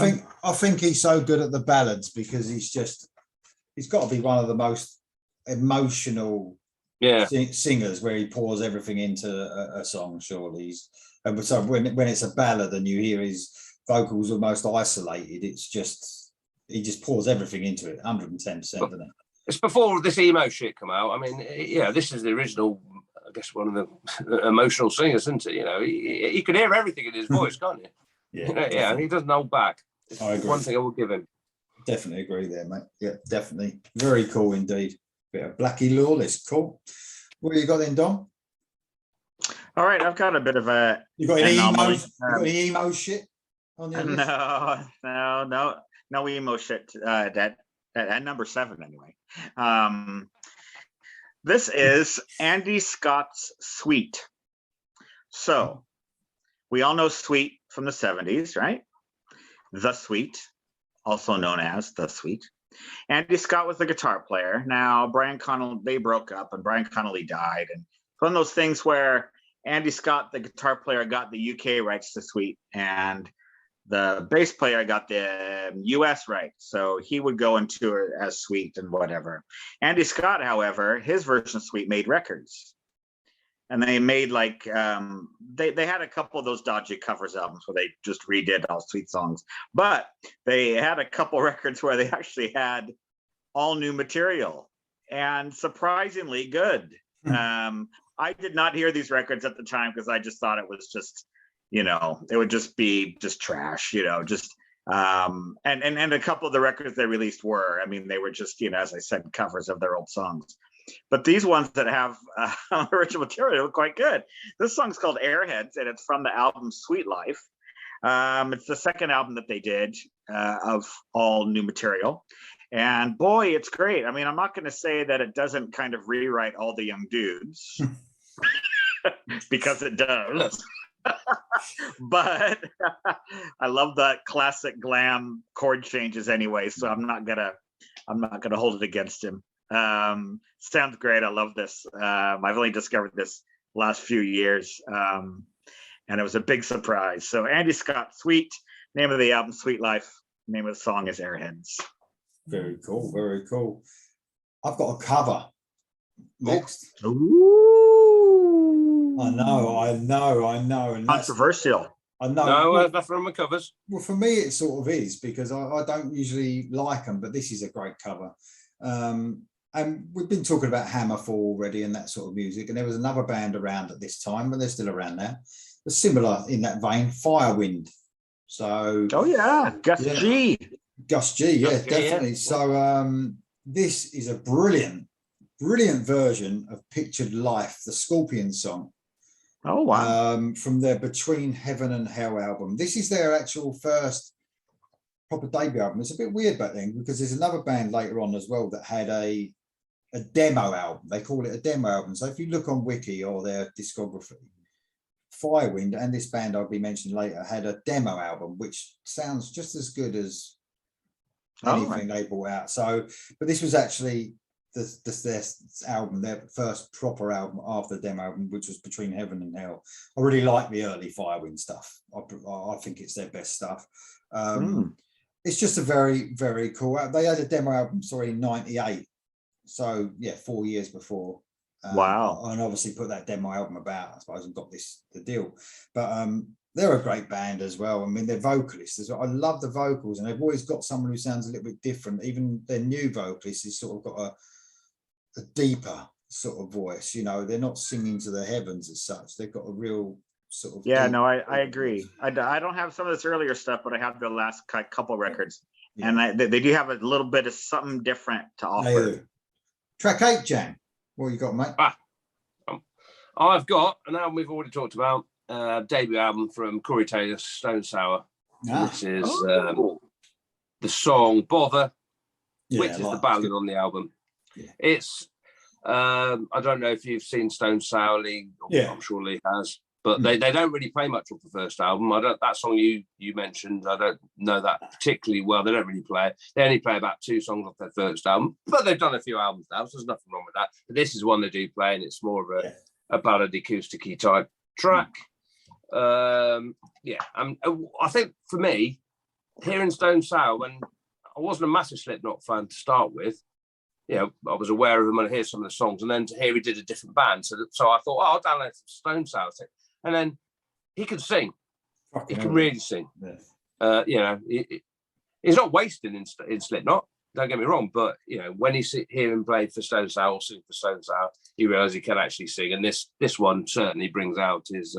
think he's so good at the ballads because he's got to be one of the most emotional singers where he pours everything into a song. Surely, and so when it's a ballad and you hear his vocals almost isolated, it's just he just pours everything into it, 110%, doesn't it? It's before this emo shit come out. I mean, yeah, this is the original. I guess one of the emotional singers, isn't it? You know, he can hear everything in his voice, can't you? Yeah, and he doesn't hold back. It's I agree. One thing I will give him. Definitely agree there, mate. Yeah, definitely. Very cool indeed. Bit of Blackie Lawless. Cool. What you got then, Dom? All right, I've got a bit of a. You got any emo shit on your list? No emo shit. That at number 7 anyway. This is Andy Scott's Sweet. So we all know Sweet from the 70s, right? The Sweet, also known as The Sweet. Andy Scott was the guitar player. Now, Brian Connolly, they broke up and Brian Connolly died. And it's one of those things where Andy Scott, the guitar player, got the UK rights to Sweet, and the bass player got the US rights. So he would go and tour as Sweet and whatever. Andy Scott, however, his version of Sweet made records. And they made like, they had a couple of those dodgy covers albums where they just redid all Sweet songs. But they had a couple records where they actually had all new material and surprisingly good. I did not hear these records at the time because I just thought it was just, you know, it would just be just trash, you know, just, and a couple of the records they released were, I mean, they were just, you know, as I said, covers of their old songs. But these ones that have original material are quite good. This song's called Airheads, and it's from the album Sweet Life. It's the second album that they did of all new material. And boy, it's great. I mean, I'm not going to say that it doesn't kind of rewrite All the Young Dudes, because it does. But I love that classic glam chord changes anyway, so I'm not gonna hold it against him. Sounds great. I love this. I've only discovered this last few years, and it was a big surprise. So Andy Scott, Sweet, name of the album Sweet Life, name of the song is Airheads. Very cool, very cool. I've got a cover next. Ooh. I know. And controversial. I know. No, nothing on the covers. Well, for me, it sort of is because I don't usually like them, but this is a great cover. And we've been talking about Hammerfall already and that sort of music. And there was another band around at this time, but they're still around now. But similar in that vein, Firewind. So. Oh yeah, Gus G. Gus G, yeah, definitely. Yeah. So this is a brilliant version of Pictured Life, the Scorpion song. Oh wow! From their Between Heaven and Hell album. This is their actual first proper debut album. It's a bit weird back then because there's another band later on as well that had a demo album. They call it a demo album. So if you look on Wiki or their discography, Firewind and this band I'll be mentioning later had a demo album which sounds just as good as anything they brought out. So, but this was actually their album, their first proper album after the demo album, which was Between Heaven and Hell. I really like the early Firewind stuff. I think it's their best stuff. It's just a very, very cool album. They had a demo album, in 98. So yeah, 4 years before. Wow. And obviously put that demo album about, I suppose, and got the deal. But they're a great band as well. I mean, they're vocalists as well. I love the vocals, and they've always got someone who sounds a little bit different. Even their new vocalist has sort of got a deeper sort of voice. You know, they're not singing to the heavens as such. They've got a real sort of. Yeah, no, I agree. I don't have some of this earlier stuff, but I have the last couple recorve and they do have a little bit of something different to offer. Track 8, Jan. What you got, mate? I've got an album we've already talked about. Debut album from Corey Taylor's Stone Sour. This is the song Bother, which is the ballad on the album. Yeah. It's I don't know if you've seen Stone Sour League. I'm sure Lee has, but they don't really play much off the first album. That song you mentioned, I don't know that particularly well. They don't really play it. They only play about 2 songs off their first album, but they've done a few albums now, so there's nothing wrong with that. But this is one they do play, and it's more of a ballad acoustic-y type track. I think for me, hearing Stone Sour, when I wasn't a massive Slipknot fan to start with, I was aware of him and I hear some of the songs, and then to hear he did a different band, so I thought, I'll download Stone Sour, and then he could sing. He can really sing. Yeah. He's not wasting in Slipknot. Don't get me wrong, but when you hear him play for Stone Sour or sing for Stone Sour, you realise he can actually sing, and this one certainly brings out his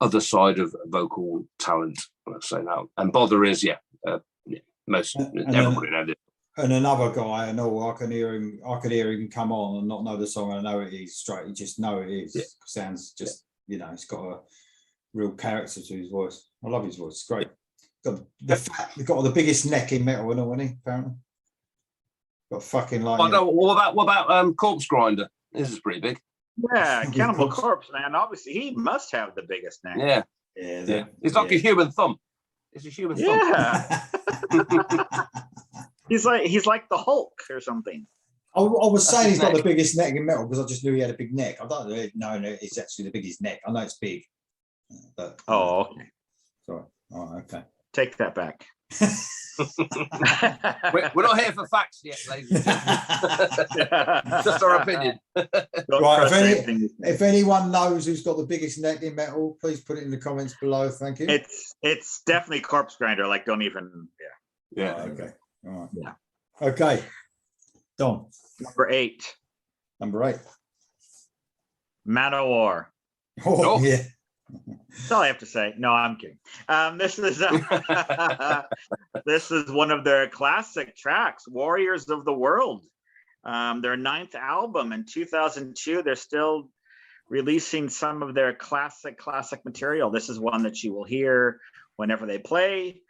other side of vocal talent. Let's say that. And Bother is most everybody knows it. And another guy, I know I can hear him come on and not know the song. And I know it is straight. You just know it is. Yeah. Sounds just he's got a real character to his voice. I love his voice. It's great. Got the biggest neck in metal, hasn't he? Apparently. Got fucking like. Oh, no, what about Corpse Grinder? This is pretty big. Yeah, Cannibal Corpse, man. Obviously, he must have the biggest neck. Yeah. It's like a human thumb. It's a human thumb. Yeah. he's like the Hulk or something. I was saying he's got the biggest neck in metal because I just knew he had a big neck. I don't know. No, it's actually the biggest neck. I know it's big. But, okay. Sorry. Oh, okay. Take that back. We're not here for facts yet, ladies and gentlemen. Just our opinion. Right, if anyone knows who's got the biggest neck in metal, please put it in the comments below. Thank you. It's definitely Corpse Grinder. Like, don't even. Yeah. Okay. All right. Yeah. Okay. Dom. Number 8. Manowar. Oh, yeah. That's all I have to say. No, I'm kidding. This is one of their classic tracks, Warriors of the World. Their 9th album in 2002. They're still releasing some of their classic material. This is one that you will hear whenever they play.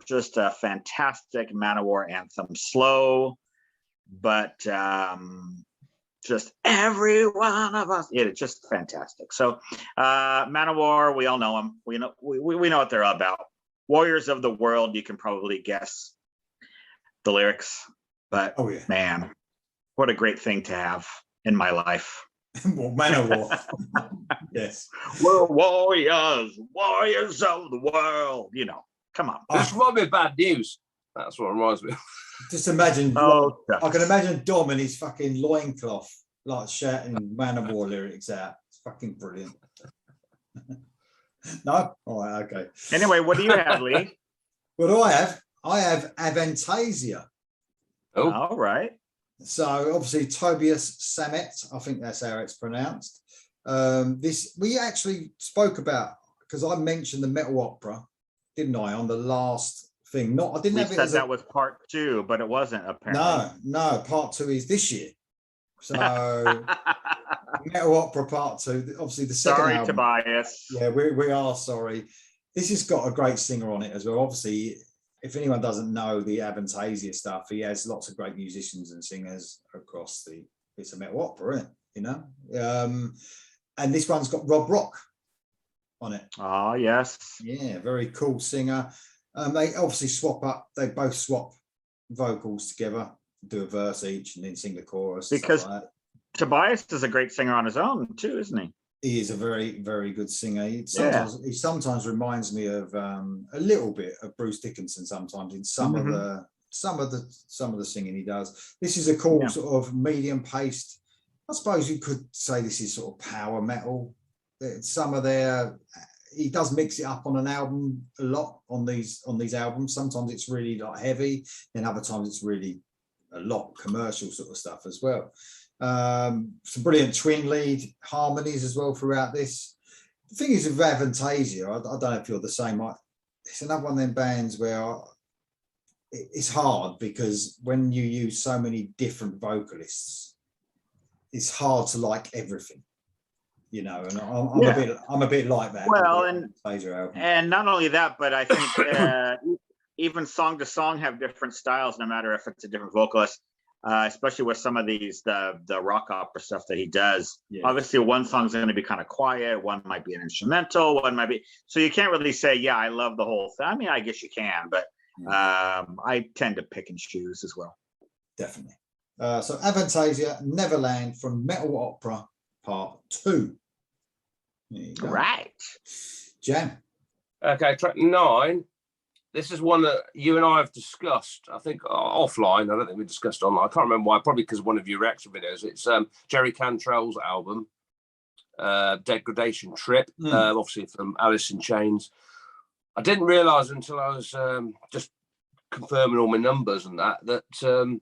Just a fantastic Manowar anthem. Slow, but just every one of us. It's just fantastic. So Manowar, we all know them. We know what they're about. Warriors of the World, you can probably guess the lyrics. But man, what a great thing to have in my life. Well, Manowar. Yes. We're warriors of the world. Come on. This reminds me of Bad News. That's what reminds me. Just imagine. I can imagine Dom in his fucking loincloth, like shouting Manowar lyrics out. It's fucking brilliant. No? All right, okay. Anyway, what do you have, Lee? What do I have? I have Avantasia. Oh. All right. So obviously Tobias Sammet, I think that's how it's pronounced. This we actually spoke about because I mentioned the metal opera, didn't I, on the last thing? I didn't have it as that was part 2, but it wasn't apparently. No, part 2 is this year. So metal opera part 2, obviously the second album. Tobias. Yeah, we are sorry. This has got a great singer on it as well. Obviously, if anyone doesn't know the Avantasia stuff, he has lots of great musicians and singers across it's a metal opera, isn't it? And this one's got Rob Rock on it. Oh, yes. Yeah, very cool singer. They obviously they both swap vocals together, do a verse each and then sing the chorus. Because like Tobias is a great singer on his own too, isn't he? He is a very, very good singer. He sometimes reminds me of a little bit of Bruce Dickinson sometimes in some of the singing he does. This is a cool sort of medium paced. I suppose you could say this is sort of power metal. He does mix it up on an album a lot on these albums. Sometimes it's really like heavy, then other times it's really a lot commercial sort of stuff as well. Some brilliant twin lead harmonies as well throughout this. The thing is with Avantasia, I don't know if you're the same. It's another one of them bands where it's hard because when you use so many different vocalists, it's hard to like everything, and I'm a bit like that. Well, and not only that, but I think even song to song have different styles, no matter if it's a different vocalist. Especially with some of the rock opera stuff that he does. Yeah. Obviously, one song's going to be kind of quiet. One might be an instrumental. One might be. So you can't really say, I love the whole thing. I mean, I guess you can, but I tend to pick and choose as well. Definitely. So Avantasia, Neverland from Metal Opera Part 2. Right. Jam. Okay, track 9. This is one that you and I have discussed, I think, offline. I don't think we discussed online. I can't remember why, probably because of one of your reaction videos. It's Jerry Cantrell's album, Degradation Trip, obviously from Alice in Chains. I didn't realise until I was just confirming all my numbers and that it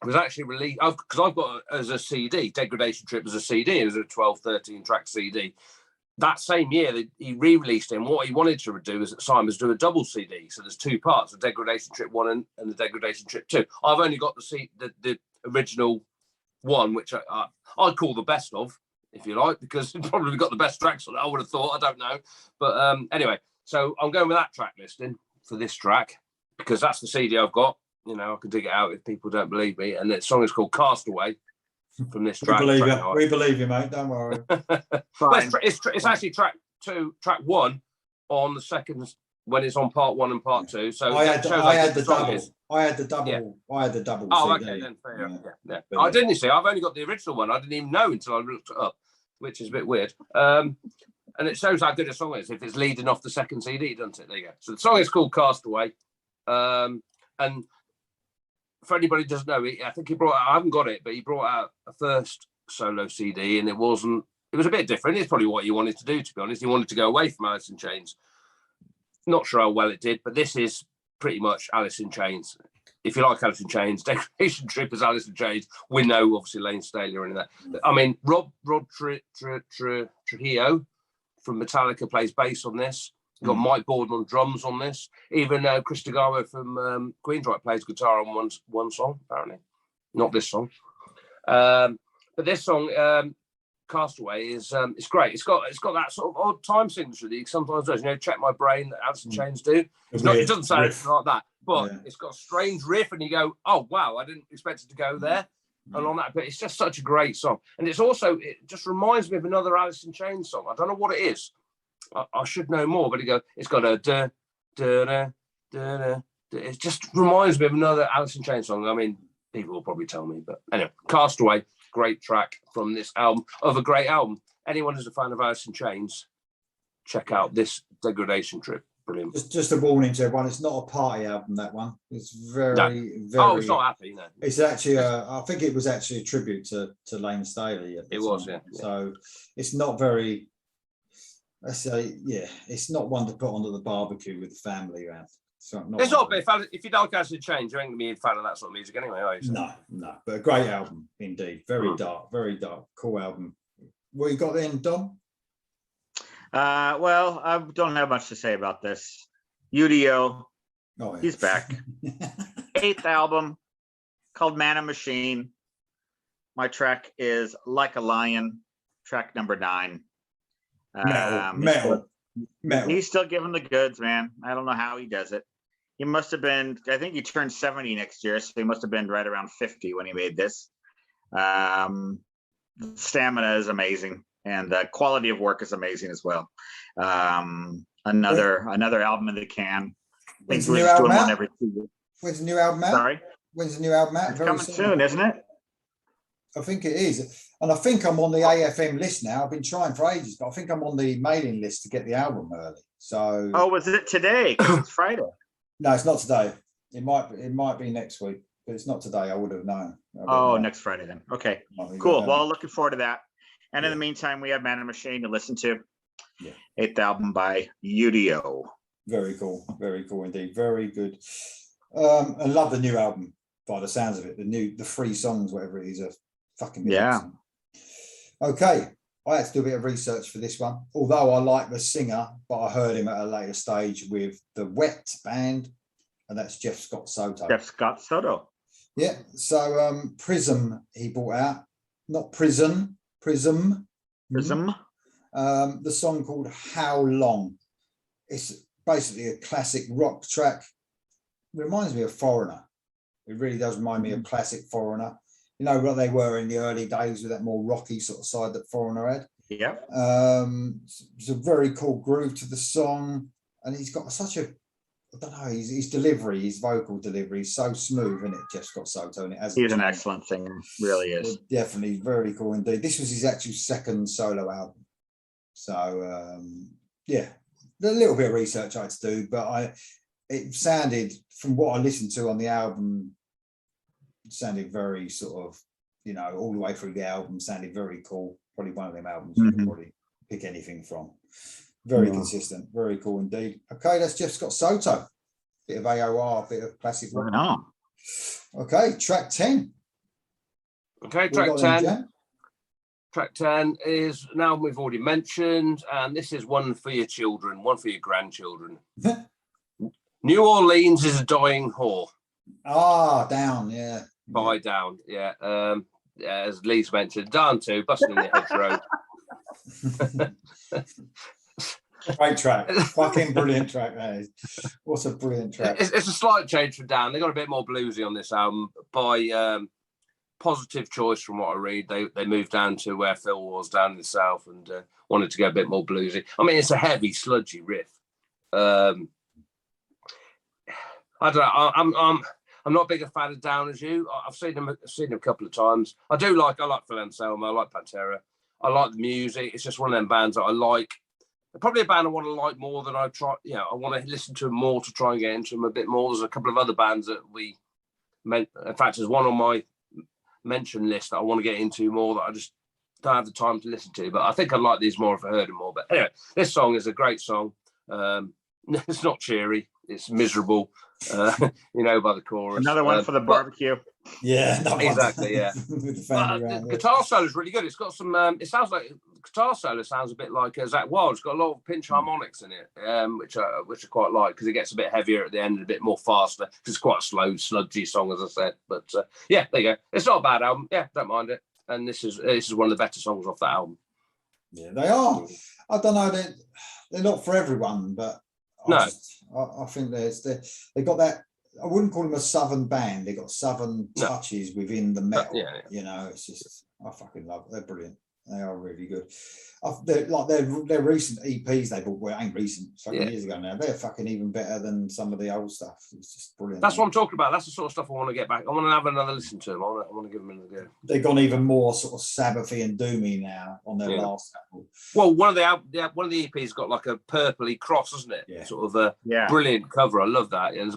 was actually released, because I've got as a CD, Degradation Trip as a CD, it was a 12, 13 track CD. That same year, he re-released it, and what he wanted to do is at the time was do a double CD. So there's 2 parts, the Degradation Trip 1 and the Degradation Trip 2. I've only got the original one, which I'd call the best of, if you like, because it probably got the best tracks on it, I would have thought. I don't know. But anyway, so I'm going with that track listing for this track, because that's the CD I've got. You know, I can dig it out if people don't believe me. And the song is called Castaway. From this track, we believe you, mate. Don't worry. Well, it's actually track 1 on the second when it's on part 1 and part 2. So I had the double. I had the double. Oh, CD. okay, then fair. Yeah. I didn't see. I've only got the original one. I didn't even know until I looked it up, which is a bit weird. And it shows how good a song is if it's leading off the second CD, doesn't it? There you go. So the song is called Castaway, and for anybody who doesn't know, I think I haven't got it, but he brought out a first solo CD, and it was a bit different. It's probably what he wanted to do, to be honest. He wanted to go away from Alice in Chains. Not sure how well it did, but this is pretty much Alice in Chains. If you like Alice in Chains, Degradation Trip is Alice in Chains. We know, obviously, Lane Staley and that. I mean, Rob Trujillo from Metallica plays bass on this. You've got Mike Gordon on drums on this. Even Chris DeGarmo from Queensryche plays guitar on one song, apparently. Not this song. But this song, Castaway, is it's great. It's got that sort of odd time signature that you sometimes does. You know, Check My Brain that Alice in Chains do. It doesn't sound anything like that, but it's got a strange riff, and you go, oh wow, I didn't expect it to go there. Along that, but it's just such a great song, and it just reminds me of another Alice in Chains song. I don't know what it is. I should know more, but it's got a da da da da da. It just reminds me of another Alice in Chains song. I mean, people will probably tell me, but anyway, Castaway, great track from this album, of a great album. Anyone who's a fan of Alice in Chains, check out this Degradation Trip. Brilliant. Just a warning to everyone, it's not a party album, that one. It's very. Oh, it's not happy, no. It's actually, I think it was actually a tribute to Lane Staley. It was, yeah. So it's not very, let's say, it's not one to put onto the barbecue with the family around. So it's not, but if you don't Alice in Chains, you ain't going to be a fan of that sort of music anyway, are you? So. No, but a great album indeed. Very dark, cool album. What you got then, Dom? Well, I don't have much to say about this. UDO, he's back. 8th album called Man and Machine. My track is Like a Lion, track number 9. Metal. He's still giving the goods, man. I don't know how he does it. He must have been, I think he turned 70 next year, so he must have been right around 50 when he made this. Stamina is amazing, and the quality of work is amazing as well. Another album in the can. When's the new album out? Every 2 years. When's the new album out? Sorry? When's the new album out? It's coming soon, isn't it? I think it is. And I think I'm on the AFM list now. I've been trying for ages, but I think I'm on the mailing list to get the album early. So. Oh, was it today? 'Cause it's Friday. No, it's not today. It might be next week, but it's not today. I would have known. Next Friday then. Okay, cool. Well, looking forward to that. And in the meantime, we have Man and Machine to listen to. Yeah. 8th album by UDO. Very cool indeed. Very good. I love the new album by the sounds of it. The 3 songs, whatever it is, are fucking excellent. Okay, I had to do a bit of research for this one. Although I like the singer, but I heard him at a later stage with the Wet band, and that's Jeff Scott Soto. Yeah. So Prism he brought out, not Prism. Prism. The song called How Long. It's basically a classic rock track. Reminds me of Foreigner. It really does remind me of classic Foreigner. You know what they were in the early days with that more rocky sort of side that Foreigner had. Yeah. It's a very cool groove to the song, and he's got such a, I don't know, his delivery, his vocal delivery is so smooth, isn't it? Jeff Scott Soto, and he's an excellent singer, really is. Definitely very cool indeed. This was his actual second solo album. So yeah, a little bit of research I had to do, but it sounded, from what I listened to on the album, it sounded very sort of, you know, all the way through the album sounded very cool. Probably one of them albums you can probably pick anything from. Very consistent, very cool indeed. Okay, that's Jeff Scott Soto. Bit of AOR, bit of classic rock. Right on. Okay, track 10. Okay, track 10. Track 10 is an album we've already mentioned, and this is one for your children, one for your grandchildren. New Orleans is a dying whore. Down, yeah. By Down, yeah. As Lee's mentioned, Down too, busting in the hedgerow. Great track. Fucking brilliant track, that is. What a brilliant track. It's a slight change from Down. They got a bit more bluesy on this album by positive choice from what I read. They moved down to where Phil was down in the south and wanted to go a bit more bluesy. I mean, it's a heavy, sludgy riff. I don't know. I'm not as big a fan of Down as you. I've seen them a couple of times. I like Phil Anselmo. I like Pantera. I like the music. It's just one of them bands that I like. They're probably a band I want to like more than I try. You know, I want to listen to them more to try and get into them a bit more. There's a couple of other bands that in fact, there's one on my mention list that I want to get into more that I just don't have the time to listen to. But I think I'd like these more if I heard them more. But anyway, this song is a great song. It's not cheery. It's miserable. You know, by the chorus. Another one for the barbecue. Yeah, exactly. Yeah. The guitar solo is really good. It's got some. It sounds like the guitar solo sounds a bit like Zakk Wylde. It's got a lot of pinch harmonics in it, which I quite like because it gets a bit heavier at the end, and a bit more faster. It's quite a slow, sludgy song, as I said. But yeah, there you go. It's not a bad album. Yeah, don't mind it. And this is one of the better songs off that album. Yeah, they are. I don't know. They're not for everyone, but I think they got that. I wouldn't call them a southern band. They got southern touches within the metal. Yeah. You know, it's just I fucking love it. They're brilliant. They are really good. Their recent EPs they bought. Well, it ain't recent. Years ago now. They're fucking even better than some of the old stuff. It's just brilliant. That's what I'm talking about. That's the sort of stuff I want to get back. I want to have another listen to them. I want to give them another go. They've gone even more sort of Sabbathy and doomy now on their last album. Well, one of the EPs got like a purpley cross, isn't it? Yeah. Sort of a brilliant cover. I love that. And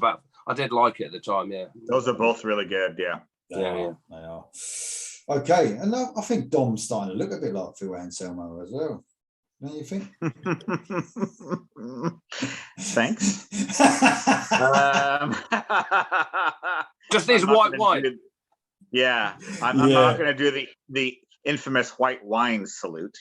I did like it at the time. Yeah. Those are both really good. Yeah. They are. Okay, and I think Dom's starting to look a bit like Phil Anselmo as well. Don't you think? Thanks. Just needs white wine. I'm not going to do the infamous white wine salute.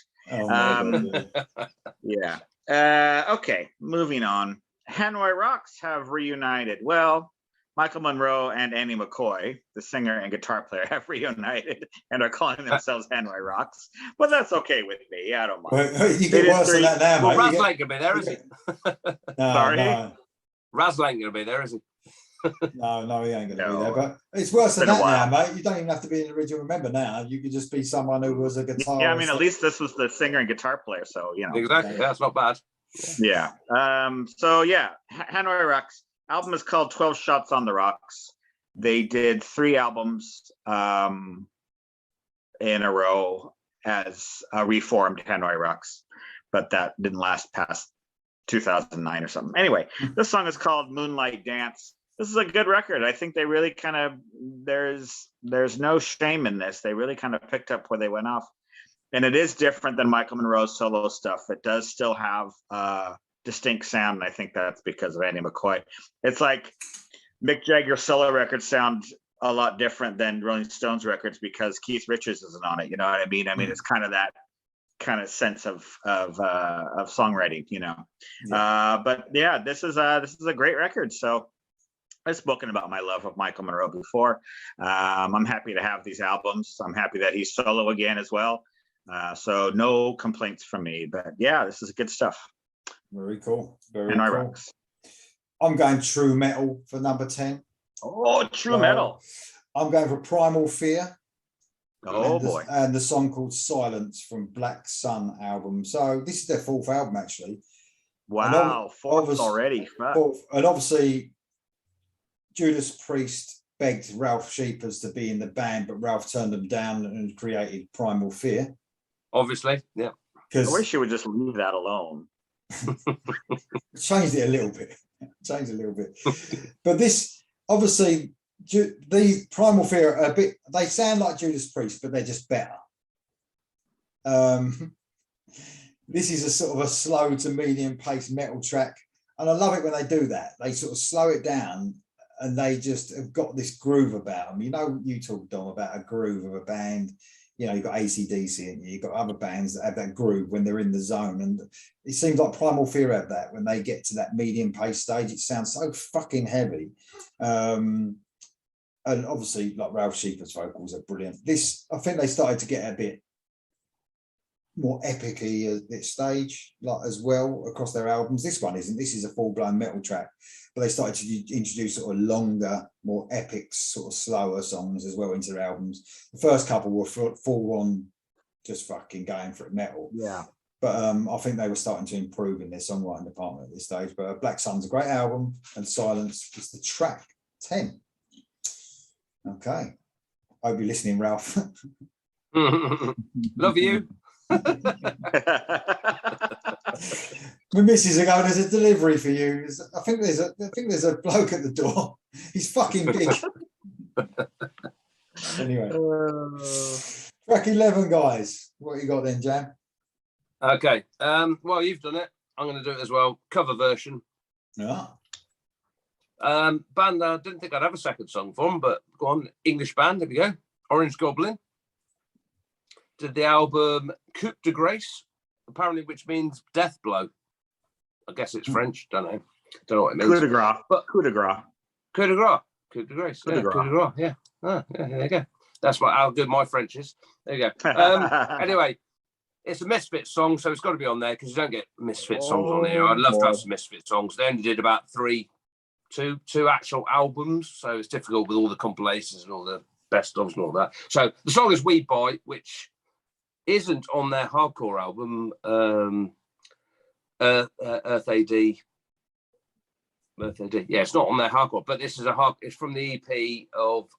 Okay, moving on. Hanoi Rocks have reunited. Well, Michael Monroe and Annie McCoy, the singer and guitar player, have reunited and are calling themselves Hanoi Rocks. But that's okay with me. Yeah, I don't mind. Well, you get worse than that now, mate. Raz ain't going to be there, is he? Sorry? No. Raz ain't going to be there, is he? No, he ain't going to be there. But it's worse than that now, mate. You don't even have to be an original member now. You could just be someone who was a guitarist. Yeah, I mean, at least this was the singer and guitar player, so, you know. Exactly. That's not bad. Yeah. Hanoi Rocks. Album is called 12 Shots on the Rocks. They did 3 albums in a row as a reformed Hanoi Rocks, but that didn't last past 2009 or something. Anyway, this song is called Moonlight Dance. This is a good record. I think they really kind of, there's no shame in this. They really kind of picked up where they went off. And it is different than Michael Monroe's solo stuff. It does still have distinct sound, and I think that's because of Andy McCoy. It's like Mick Jagger's solo records sound a lot different than Rolling Stones records because Keith Richards isn't on it. You know what I mean? I mean, it's kind of that kind of sense of songwriting, you know. But yeah, this is a great record. So I've spoken about my love of Michael Monroe before. I'm happy to have these albums. I'm happy that he's solo again as well. So no complaints from me. But yeah, this is good stuff. Very cool. Very cool. Rocks. I'm going true metal for number 10. Oh, true metal. I'm going for Primal Fear. Boy. And the song called Silence from Black Sun album. So this is their 4th album, actually. Wow, 4th already. And obviously, Judas Priest begged Ralph Sheepers to be in the band, but Ralph turned them down and created Primal Fear. Obviously, yeah. I wish you would just leave that alone. Changed it a little bit. But this, obviously, these Primal Fear are a bit, they sound like Judas Priest, but they're just better. This is a sort of a slow to medium paced metal track. And I love it when they do that. They sort of slow it down and they just have got this groove about them. You know, you talk, Dom, about a groove of a band. You know, you've got AC/DC and you've got other bands that have that groove when they're in the zone. And it seems like Primal Fear have that when they get to that medium pace stage. It sounds so fucking heavy. And obviously, like Ralph Sheeper's vocals are brilliant. This, I think they started to get a bit more epic-y at this stage, like as well across their albums. This one isn't. This is a full-blown metal track, but they started to introduce sort of longer, more epic, sort of slower songs as well into their albums. The first couple were full-on, just fucking going for it metal. Yeah. But I think they were starting to improve in their songwriting department at this stage. But Black Sun's a great album, and Silence is the track 10. Okay. I hope you're listening, Ralph. Love you. My missus are going, there's a delivery for you. I think there's a bloke at the door. He's fucking big. Anyway, track 11, guys. What you got then, Jan? Okay. Well, you've done it. I'm going to do it as well. Cover version. Yeah. Band, I didn't think I'd have a second song for them, but go on. English band. There we go. Orange Goblin. Did the album Coup de Grace, apparently, which means death blow. I guess it's French. Don't know what it means. Coup de grace. But Coup de grace. Coup de grace. Coup de Grace. Coup de grace. Coup de grace. Yeah. Oh, yeah. There you go. That's how good my French is. There you go. Anyway, it's a Misfits song, so it's got to be on there because you don't get Misfits songs on here. I'd love to have some Misfits songs. They only did about two actual albums, so it's difficult with all the compilations and all the best ofs and all that. So the song is "We Bite," which isn't on their hardcore album, Earth AD. Yeah, it's not on their hardcore, but this is it's from the EP of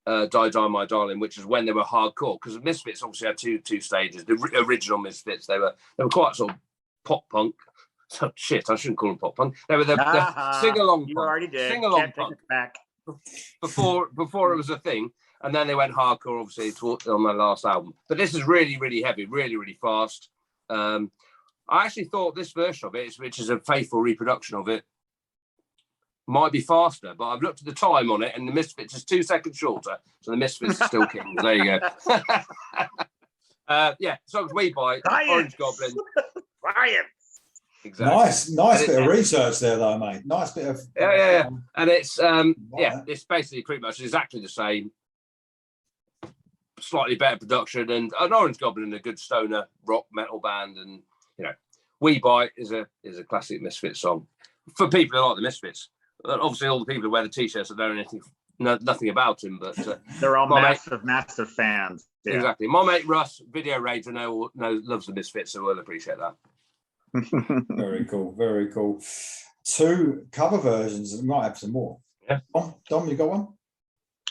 Die Die My Darling, which is when they were hardcore, because Misfits obviously had two stages. The original Misfits, they were quite sort of pop punk. So, shit, I shouldn't call them pop punk. They were the sing-along you punk. already did. Sing-along Can't take punk. it back. Before it was a thing, and then they went hardcore obviously on their last album. But this is really, really heavy, really, really fast. I actually thought this version of it, which is a faithful reproduction of it, might be faster, but I've looked at the time on it and the Misfits is 2 seconds shorter, so the Misfits are still kings. There you go. Yeah, so it's We Bite, Orange Goblin. Science. Exactly. Nice bit of research there, though, mate. Nice bit of yeah. And it's it's basically pretty much exactly the same, slightly better production, and an Orange Goblin, a good stoner rock metal band, and We Bite is a classic Misfits song for people who like the Misfits. Obviously, all the people who wear the t-shirts that don't know nothing about him, but they're all massive fans. Yeah. Exactly. My mate Russ, Video Rager, loves the Misfits, so we'll appreciate that. Very cool. 2 cover versions. We might have some more. Yeah. Dom, you got one?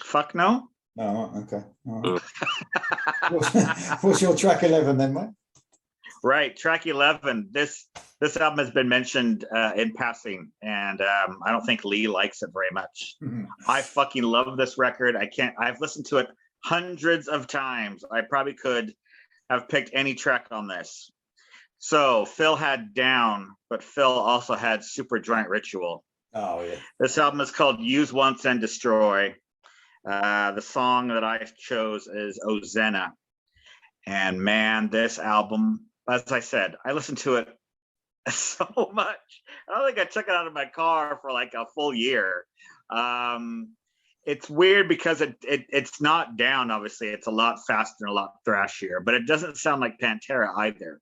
Fuck no. Oh, okay. All right. What's your track 11 then, mate? Right, track 11. This album has been mentioned in passing, and I don't think Lee likes it very much. I fucking love this record. I've listened to it hundreds of times. I probably could have picked any track on this. So Phil had Down, but Phil also had Super Joint Ritual. Oh, yeah. This album is called Use Once and Destroy. The song that I chose is Ozena. And man, this album, as I said, I listened to it so much. I don't think I took it out of my car for like a full year. It's weird because it's not down, obviously. It's a lot faster and a lot thrashier, but it doesn't sound like Pantera either.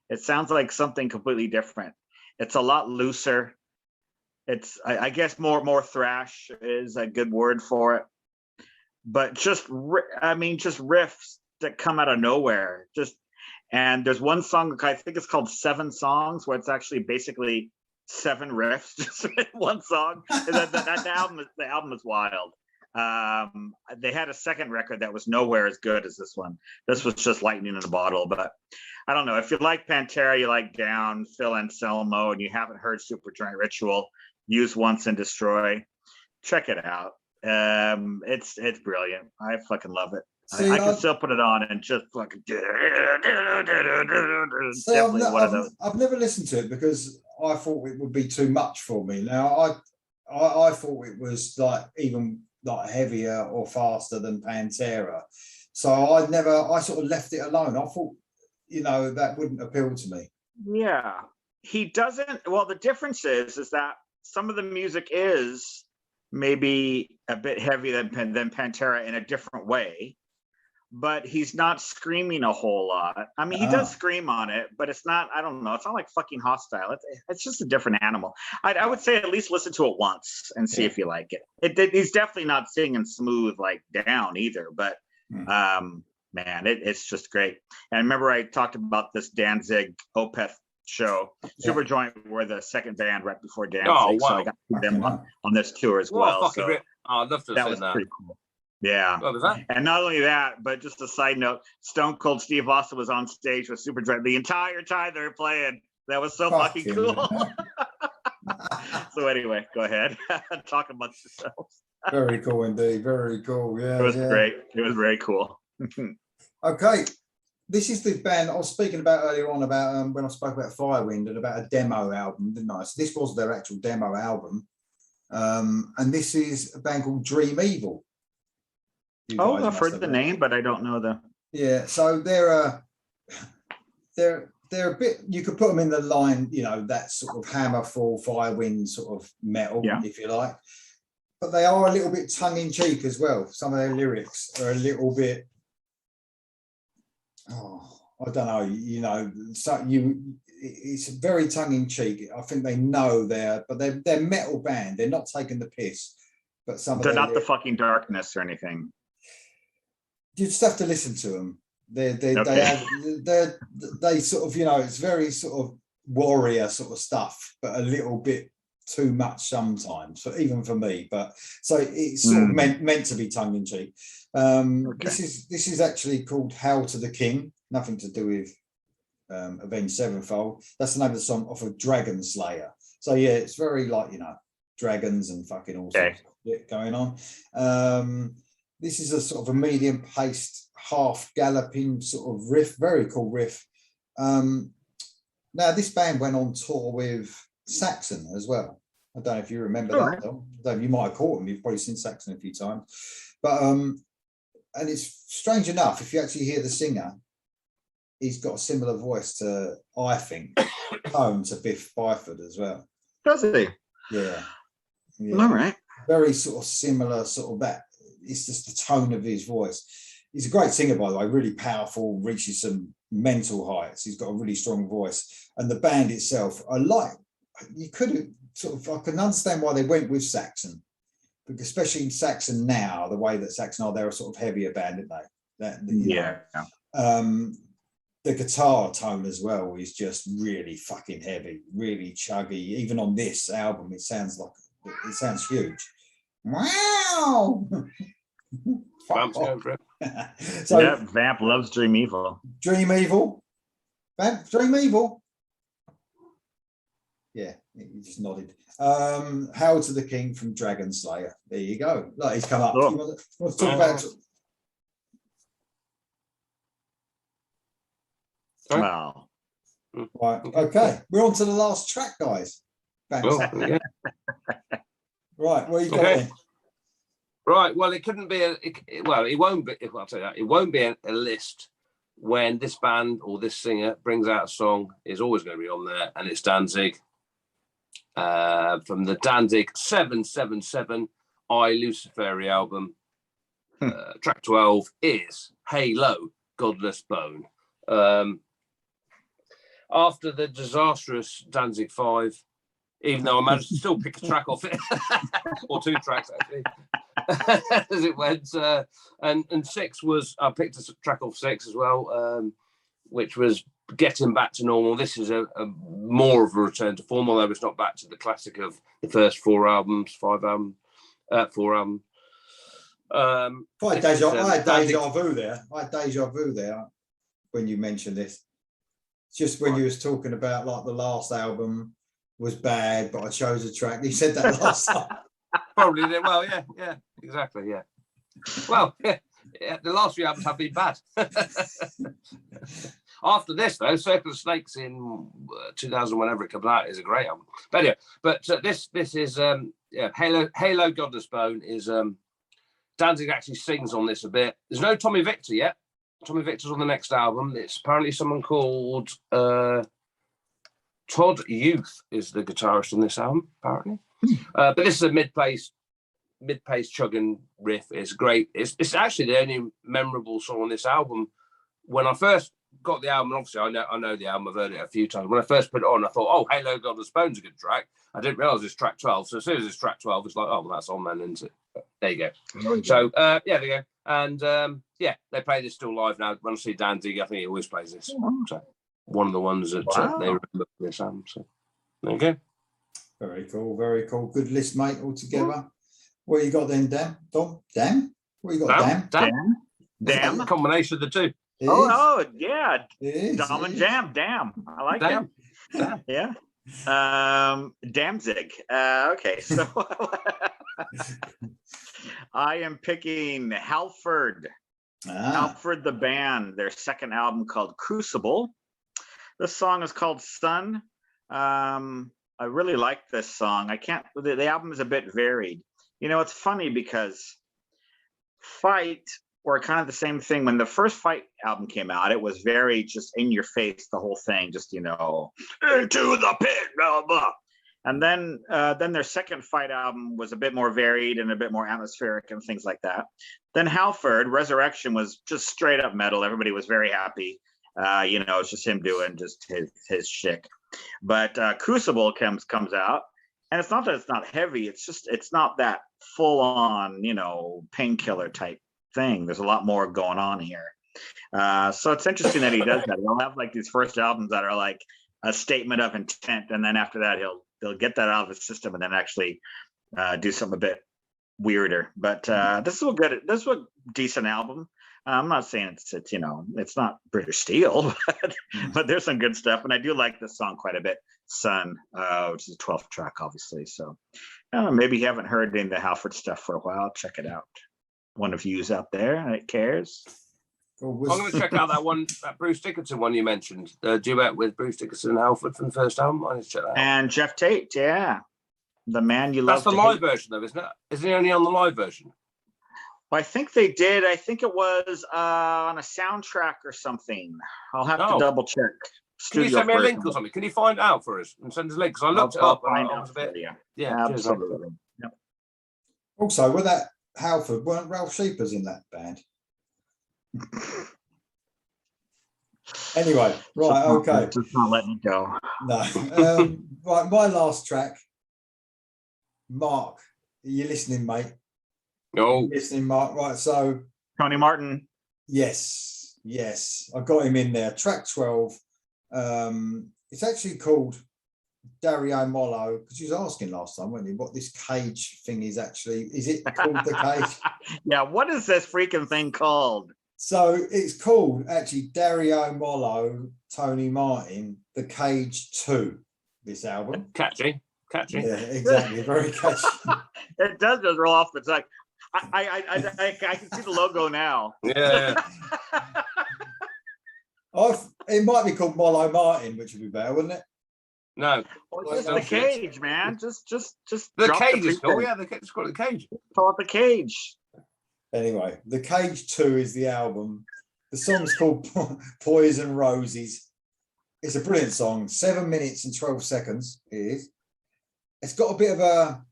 It sounds like something completely different. It's a lot looser. It's, I guess, more thrash is a good word for it. But just riffs that come out of nowhere. And there's one song, I think it's called 7 Songs, where it's actually basically 7 riffs just in one song. The album is wild. They had a second record that was nowhere as good as this one. This was just lightning in a bottle. But I don't know, if you like Pantera, you like Down, Phil Anselmo, and you haven't heard Supergiant Ritual, Use Once and Destroy, check it out. It's brilliant. I fucking love it. See, I can still put it on and just fucking definitely one of those. I've never listened to it because I thought it would be too much for me. Now I thought it was like even like heavier or faster than Pantera, so I sort of left it alone. I thought, you know, that wouldn't appeal to me. Yeah, he doesn't. Well, the difference is that some of the music is maybe a bit heavier than Pantera in a different way, but he's not screaming a whole lot. I mean, he does scream on it, but it's not, I don't know, it's not like fucking Hostile. It's just a different animal. I would say at least listen to it once and see if you like it. He's definitely not singing smooth like Down either, but man, it's just great. And I remember I talked about this Danzig Opeth show. Superjoint were the second band right before Danzig, so I got them on this tour as well. So I'd love to have seen that. Pretty cool. Yeah. What was that? And not only that, but just a side note, Stone Cold Steve Austin was on stage with Supergiant the entire time they were playing. That was so fucking cool. So anyway, go ahead. Talk amongst yourselves. Very cool indeed. Very cool. Yeah. It was great. It was very cool. Okay. This is the band I was speaking about earlier on about when I spoke about Firewind and about a demo album, didn't I? So this was their actual demo album. And this is a band called Dream Evil. I've heard the name, but I don't know the. Yeah, so they're a bit. You could put them in the line, you know, that sort of Hammerfall, Firewind sort of metal, if you like. But they are a little bit tongue in cheek as well. Some of their lyrics are a little bit. I don't know. You know, it's very tongue in cheek. I think they know they're metal band. They're not taking the piss. But they're not the fucking Darkness or anything. You just have to listen to them. They sort of, you know, it's very sort of warrior sort of stuff, but a little bit too much sometimes, even for me. But so it's sort of meant to be tongue in cheek. This is actually called "Hail to the King." Nothing to do with Avenged Sevenfold. That's the name of the song off of Dragon Slayer. So yeah, it's very like, you know, dragons and fucking all sorts of shit going on. This is a sort of a medium-paced, half-galloping sort of riff, very cool riff. Now, this band went on tour with Saxon as well. I don't know if you remember that. Though. I don't know, you might have caught them. You've probably seen Saxon a few times. But and it's strange enough, if you actually hear the singer, he's got a similar voice to, I think, tone to Biff Byford as well. Does he? Yeah. All right. Very sort of similar sort of that. It's just the tone of his voice. He's a great singer, by the way, really powerful, reaches some mental heights. He's got a really strong voice. And the band itself, I can understand why they went with Saxon, because especially in Saxon now, the way that Saxon are, they're a sort of heavier band, aren't they? The guitar tone as well is just really fucking heavy, really chuggy. Even on this album, it sounds huge. Wow. So Vamp loves Dream Evil. Dream Evil. Vamp, Dream Evil. Yeah, he just nodded. Hail to the King from Dragon Slayer. There you go. Like, he's come up. Cool. You want to talk about? Wow. Right. Okay. We're on to the last track, guys. Right, where you going? Right, well, it couldn't be it won't be. I'll tell you that it won't be a list when this band or this singer brings out a song. Is always going to be on there, and it's Danzig from the Danzig 777 I Luciferi album. Track 12 is "Halo, Godless Bone." After the disastrous Danzig 5. Even though I managed to still pick a track off it, or two tracks actually, as it went. And 6 was, I picked a track off 6 as well, which was Getting Back to Normal. This is a more of a return to form, although it's not back to the classic of the first 4 albums, 5 albums, 4 albums. I had deja vu there. I had deja vu there when you mentioned this. Just when you was talking about like the last album was bad, but I chose a track. You said that last time. Probably did. Well, yeah, exactly, yeah. Well, yeah, the last few albums have been bad. After this, though, Circle of Snakes in 2000, whenever it comes out, is a great album. But anyway, this is Halo Godless Bone is Danzig actually sings on this a bit. There's no Tommy Victor yet. Tommy Victor's on the next album. It's apparently someone called Todd Youth is the guitarist on this album, apparently. But this is a mid-pace chugging riff. It's great. It's actually the only memorable song on this album. When I first got the album, obviously I know the album, I've heard it a few times. When I first put it on, I thought, oh, Halo Godless Bone's a good track. I didn't realise it's track 12. So as soon as it's track 12, it's like, oh, well, that's on then, isn't it? There you go. So, there you go. And, they play this still live now. When I see Danzig, I think he always plays this. So one of the ones that they remember from this album. So, there you go. Very cool, very cool. Good list, mate, all together. What you got then, Dan? Dan? What you got, Damn. Combination of the two. Yeah. Dom and Jam. Damn. I like that. Yeah. Danzig. Okay, so I am picking Halford. Halford the band, their second album called Crucible. This song is called Sun. I really like this song. The album is a bit varied. You know, it's funny because Fight were kind of the same thing. When the first Fight album came out, it was very just in your face, the whole thing, just, into the pit, blah, blah. And then their second Fight album was a bit more varied and a bit more atmospheric and things like that. Then Halford, Resurrection, was just straight up metal. Everybody was very happy. It's just him doing just his shtick. But Crucible comes out, and it's not that it's not heavy. It's not that full on, painkiller type thing. There's a lot more going on here. So it's interesting that he does that. He'll have like these first albums that are like a statement of intent, and then after that they'll get that out of his system and then actually do something a bit weirder. But this is a decent album. I'm not saying it's not British Steel, but there's some good stuff, and I do like this song quite a bit. Sun, which is a 12th track, obviously. So maybe you haven't heard any of the Halford stuff for a while. Check it out. One of yous out there that cares. I'm going to check out that Bruce Dickinson one you mentioned, the duet with Bruce Dickinson and Halford from the first album. I need to check that out. And Jeff Tate, yeah, the man you love. That's the live version, though, isn't it? Isn't he only on the live version? Well, I think they did. I think it was on a soundtrack or something. I'll have to double check. Can you send me a link or something? Can you find out for us and send us a link? Because I looked it up. And I was a bit, yeah, absolutely. Yep. Also, with that Halford, weren't Ralph Sheepers in that band? Anyway, right, okay. Just not letting it go. No. Right, my last track. Mark, are you listening, mate? No. Listening, Mark. Right, so Tony Martin. Yes, I got him in there. Track 12. It's actually called Dario Mollo, because you was asking last time, weren't you, what this cage thing is actually. Is it called the cage? Yeah, what is this freaking thing called? So it's called actually Dario Mollo, Tony Martin, The Cage 2, this album. Catchy. Yeah, exactly. Very catchy. It does just roll off the tongue. I can see the logo now. Yeah. It might be called Mollo Martin, which would be better, wouldn't it? No. Just the cage, man. Just the cage is cool. Yeah, it's called The Cage. Call it The Cage. Anyway, The Cage 2 is the album. The song's called Poison Roses. It's a brilliant song. 7 minutes and 12 seconds it is. It's got a bit of a,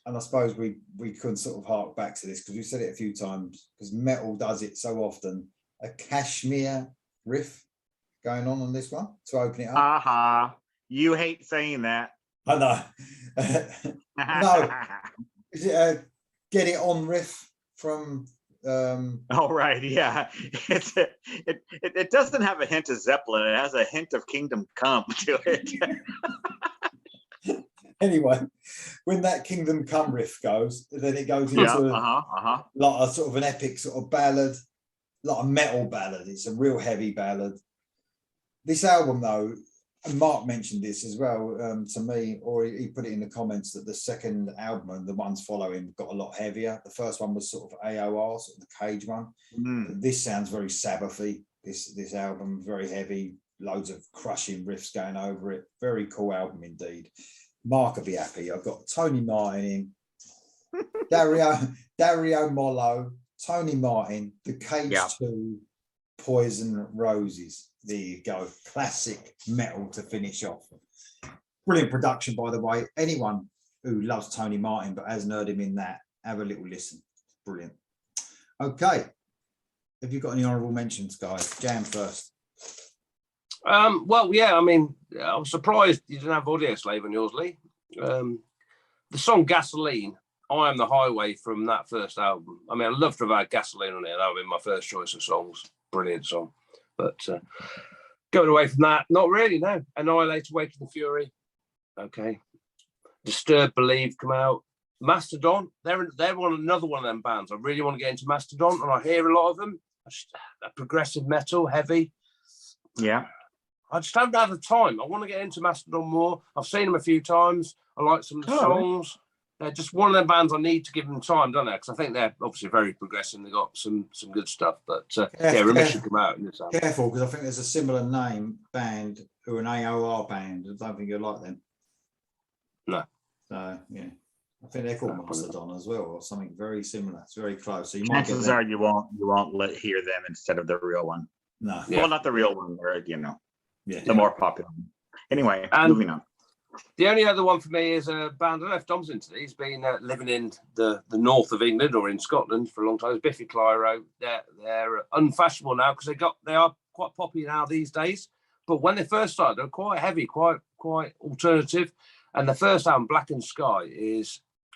and I suppose we couldn't sort of hark back to this because we've said it a few times, because metal does it so often, a Kashmir riff going on this one to open it up. You hate saying that. I know. No. Is it a Get It On riff from oh right, yeah. It doesn't have a hint of Zeppelin, it has a hint of Kingdom Come to it. Anyway, when that Kingdom Come riff goes, then it goes into like a sort of an epic sort of ballad, like a metal ballad. It's a real heavy ballad. This album, though, and Mark mentioned this as well to me, or he put it in the comments, that the second album and the ones following got a lot heavier. The first one was sort of AOR, sort of the Cage one. This sounds very Sabbathy. This album, very heavy, loads of crushing riffs going over it. Very cool album indeed. Mark will be happy. I've got Tony Martin in, Dario Mollo, Tony Martin, The Cage 2, Poison Roses. There you go. Classic metal to finish off. Brilliant production, by the way. Anyone who loves Tony Martin but hasn't heard him in that, have a little listen. Brilliant. Okay. Have you got any honourable mentions, guys? Jam first. Well, yeah, I mean, I was surprised you didn't have Audio Slave on yours, Lee. The song Gasoline, I Am the Highway from that first album. I mean, I'd love to have had Gasoline on it. That would have been my first choice of songs. Brilliant song. But going away from that, not really, no. Annihilate, Awaken the Fury. Okay. Disturbed, Believe come out. Mastodon, they're another one of them bands. I really want to get into Mastodon, and I hear a lot of them. Progressive metal, heavy. Yeah. I just haven't had the time. I want to get into Mastodon more. I've seen them a few times. I like some of the songs. They're just one of them bands I need to give them time, don't I? Because I think they're obviously very progressive. They've got some good stuff. But Remission come out in this album. Careful, because I think there's a similar name band who are an AOR band. I don't think you'll like them. No. So, yeah. I think they're called Mastodon as well, or something very similar. It's very close. So you chances are you won't hear them instead of the real one. No. Yeah. Well, not the real one, or the more popular one. Anyway, moving on. The only other one for me is a band. I don't know if Dom's into. He's been living in the north of England or in Scotland for a long time. It's Biffy Clyro. They're unfashionable now because they are quite popular now these days. But when they first started, they were quite heavy, quite alternative. And the first album, Blackened Sky,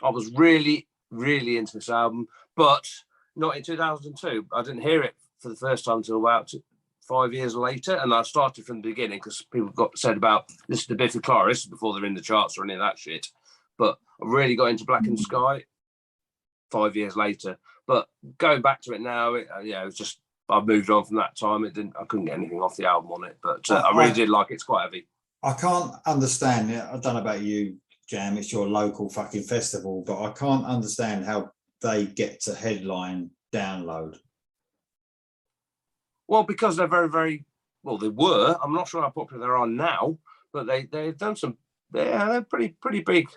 I was really, really into this album, but not in 2002. I didn't hear it for the first time until about 5 years later, and I started from the beginning because people said about this is the Biffy Clyro before they're in the charts or any of that shit. But I really got into Blackened Sky 5 years later. But going back to it now, it was just I moved on from that time. I couldn't get anything off the album on it, but I really did like it. It's quite heavy. I can't understand it. I don't know about you, Jam. It's your local fucking festival, but I can't understand how they get to headline Download. Well, because they're very, very well. They were. I'm not sure how popular they are now, but they've done some. They're pretty big.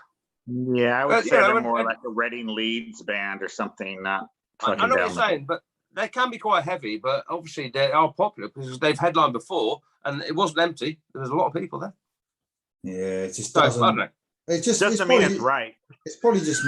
Yeah, I would say they're more like a Reading Leeds band or something. Not. I know what you're saying, but they can be quite heavy. But obviously, they are popular because they've headlined before, and it wasn't empty. There was a lot of people there. Yeah, it just doesn't. It just doesn't mean it's right. It's probably just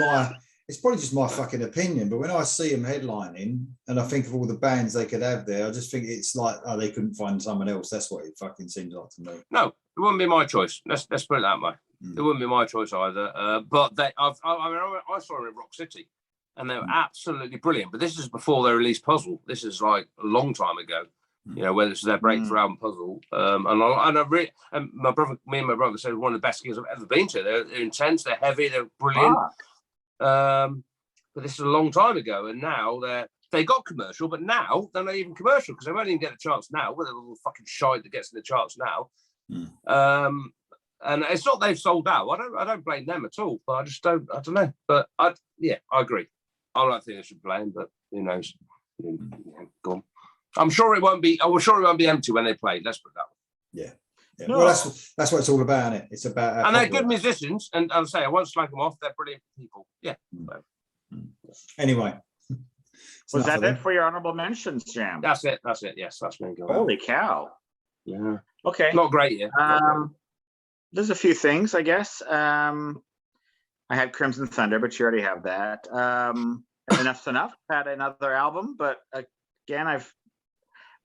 my fucking opinion. But when I see them headlining, and I think of all the bands they could have there, I just think it's like, they couldn't find someone else. That's what it fucking seems like to me. No, it wouldn't be my choice. Let's put it that way. It wouldn't be my choice either. But I saw them in Rock City, and they were absolutely brilliant. But this is before they released Puzzle. This is like a long time ago. Whether it's their breakthrough album Puzzle, and me and my brother said one of the best gigs I've ever been to. They're intense, they're heavy, they're brilliant. But this is a long time ago, and now they got commercial, but now they're not even commercial because they won't even get a chance now. With a little fucking shite that gets in the charts now, and it's not they've sold out. I don't blame them at all, but I don't know. But I agree. I don't think they should blame, but who knows? Go on. I'm sure it won't be empty when they play. Let's put it that way. Yeah. No. Well, that's what it's all about, isn't it? It's about. And they're good musicians, and I'll say I won't slag them off. They're brilliant people. Yeah. Anyway, was that it for your honorable mentions, Jam? That's it. Yes, that's me. Holy cow! Yeah. Okay. Not great. Yeah. There's a few things, I guess. I had Crimson Thunder, but you already have that. Enough's Enough had another album, but again, I've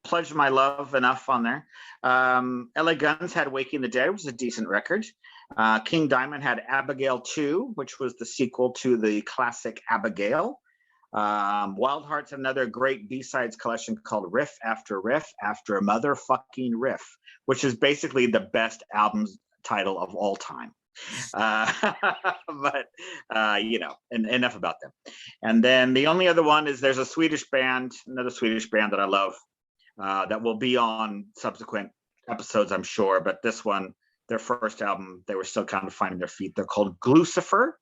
pledged my love enough on there. LA Guns had Waking the Dead, which is a decent record. King Diamond had Abigail 2, which was the sequel to the classic Abigail. Wild Hearts had another great B-sides collection called Riff After a Motherfucking Riff, which is basically the best album title of all time. But you know, enough about them. And then the only other one is there's a Swedish band, another Swedish band that I love, that will be on subsequent episodes, I'm sure. But this one, their first album, they were still kind of finding their feet. They're called Glucifer,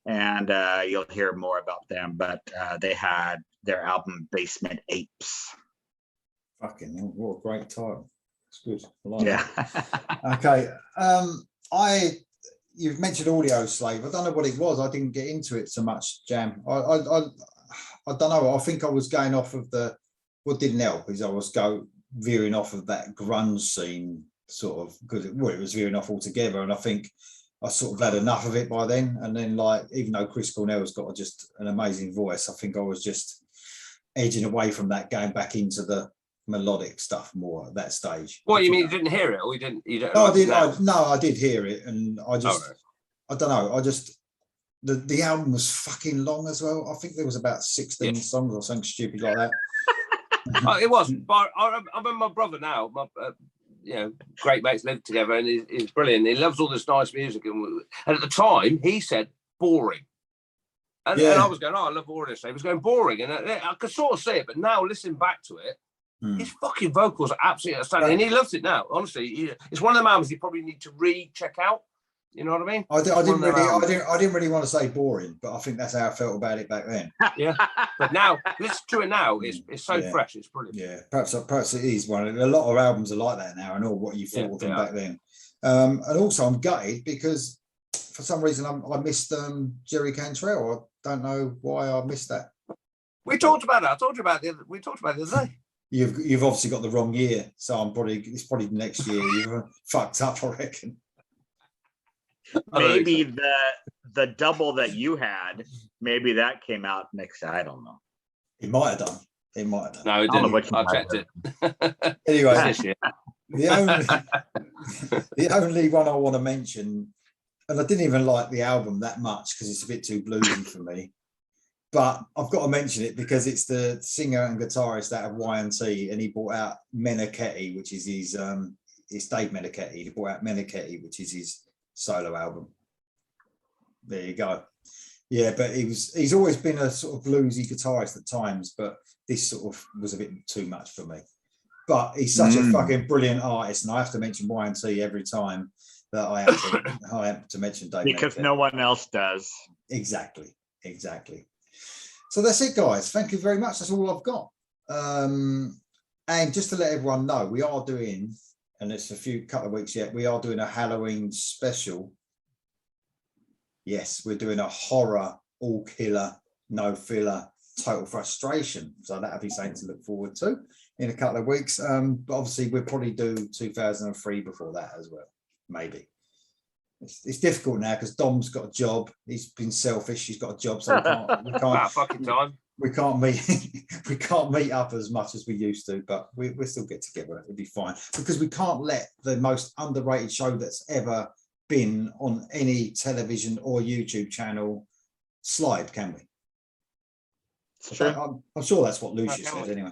and you'll hear more about them. But they had their album Basement Apes. Fucking hell, what a great title. It's good. I like Yeah. that. Okay. You've mentioned Audio Slave. I don't know what it was. I didn't get into it so much, Jam. I don't know. I think I was going off of what didn't help is I was veering off of that grunge scene sort of, because it was veering off altogether. And I think I sort of had enough of it by then. And then, like, even though Chris Cornell's got just an amazing voice, I think I was just edging away from that, going back into the melodic stuff more at that stage. What you mean? You didn't hear it, or you didn't? No, I did. I did hear it, and I just, I don't know. I just, the album was fucking long as well. I think there was about 16 songs or something stupid like that. It was. But I remember my brother now. My, you know, great mates lived together, and he's brilliant. He loves all this nice music, and at the time he said boring. And I was going, I love all this. He was going boring, and I could sort of see it, but now listening back to it. His fucking vocals are absolutely outstanding, and he loves it now. Honestly, it's one of the albums you probably need to check out. You know what I mean? I didn't really want to say boring, but I think that's how I felt about it back then. Yeah, but now listen to it now. It's so fresh. It's brilliant. Yeah, perhaps it is one. A lot of albums are like that now, and all what you thought of them back then. And also, I'm gutted because for some reason I missed Jerry Cantrell. I don't know why I missed that. We talked about it. I told you about it. We talked about it the other day. You've obviously got the wrong year, so it's probably next year. You've fucked up, I reckon. Maybe the double that you had, maybe that came out next. I don't know. It might have done. No, it didn't. I checked it. Anyway, the only one I want to mention, and I didn't even like the album that much because it's a bit too bluesy for me. But I've got to mention it because it's the singer and guitarist out of Y&T, and he brought out Meniketti, which is his it's Dave Meniketti. He brought out Meniketti, which is his solo album. There you go. Yeah, but he's always been a sort of bluesy guitarist at times, but this sort of was a bit too much for me. But he's such a fucking brilliant artist, and I have to mention Y&T every time that I have to mention Dave. Because no one else does. Exactly. So that's it, guys. Thank you very much. That's all I've got. And just to let everyone know, we are doing, and it's couple of weeks yet, we are doing a Halloween special. Yes, we're doing a horror, all killer, no filler, total frustration. So that'll be something to look forward to in a couple of weeks. But obviously we'll probably do 2003 before that as well. Maybe. It's difficult now because Dom's got a job. He's been selfish. He's got a job, so we can't meet up as much as we used to. But we'll still get together. It'll be fine because we can't let the most underrated show that's ever been on any television or YouTube channel slide, can we? Sure. I'm sure that's what Lucius said anyway.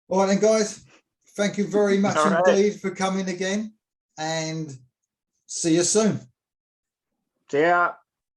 All right then, guys. Thank you very much indeed for coming again, and see you soon. See ya.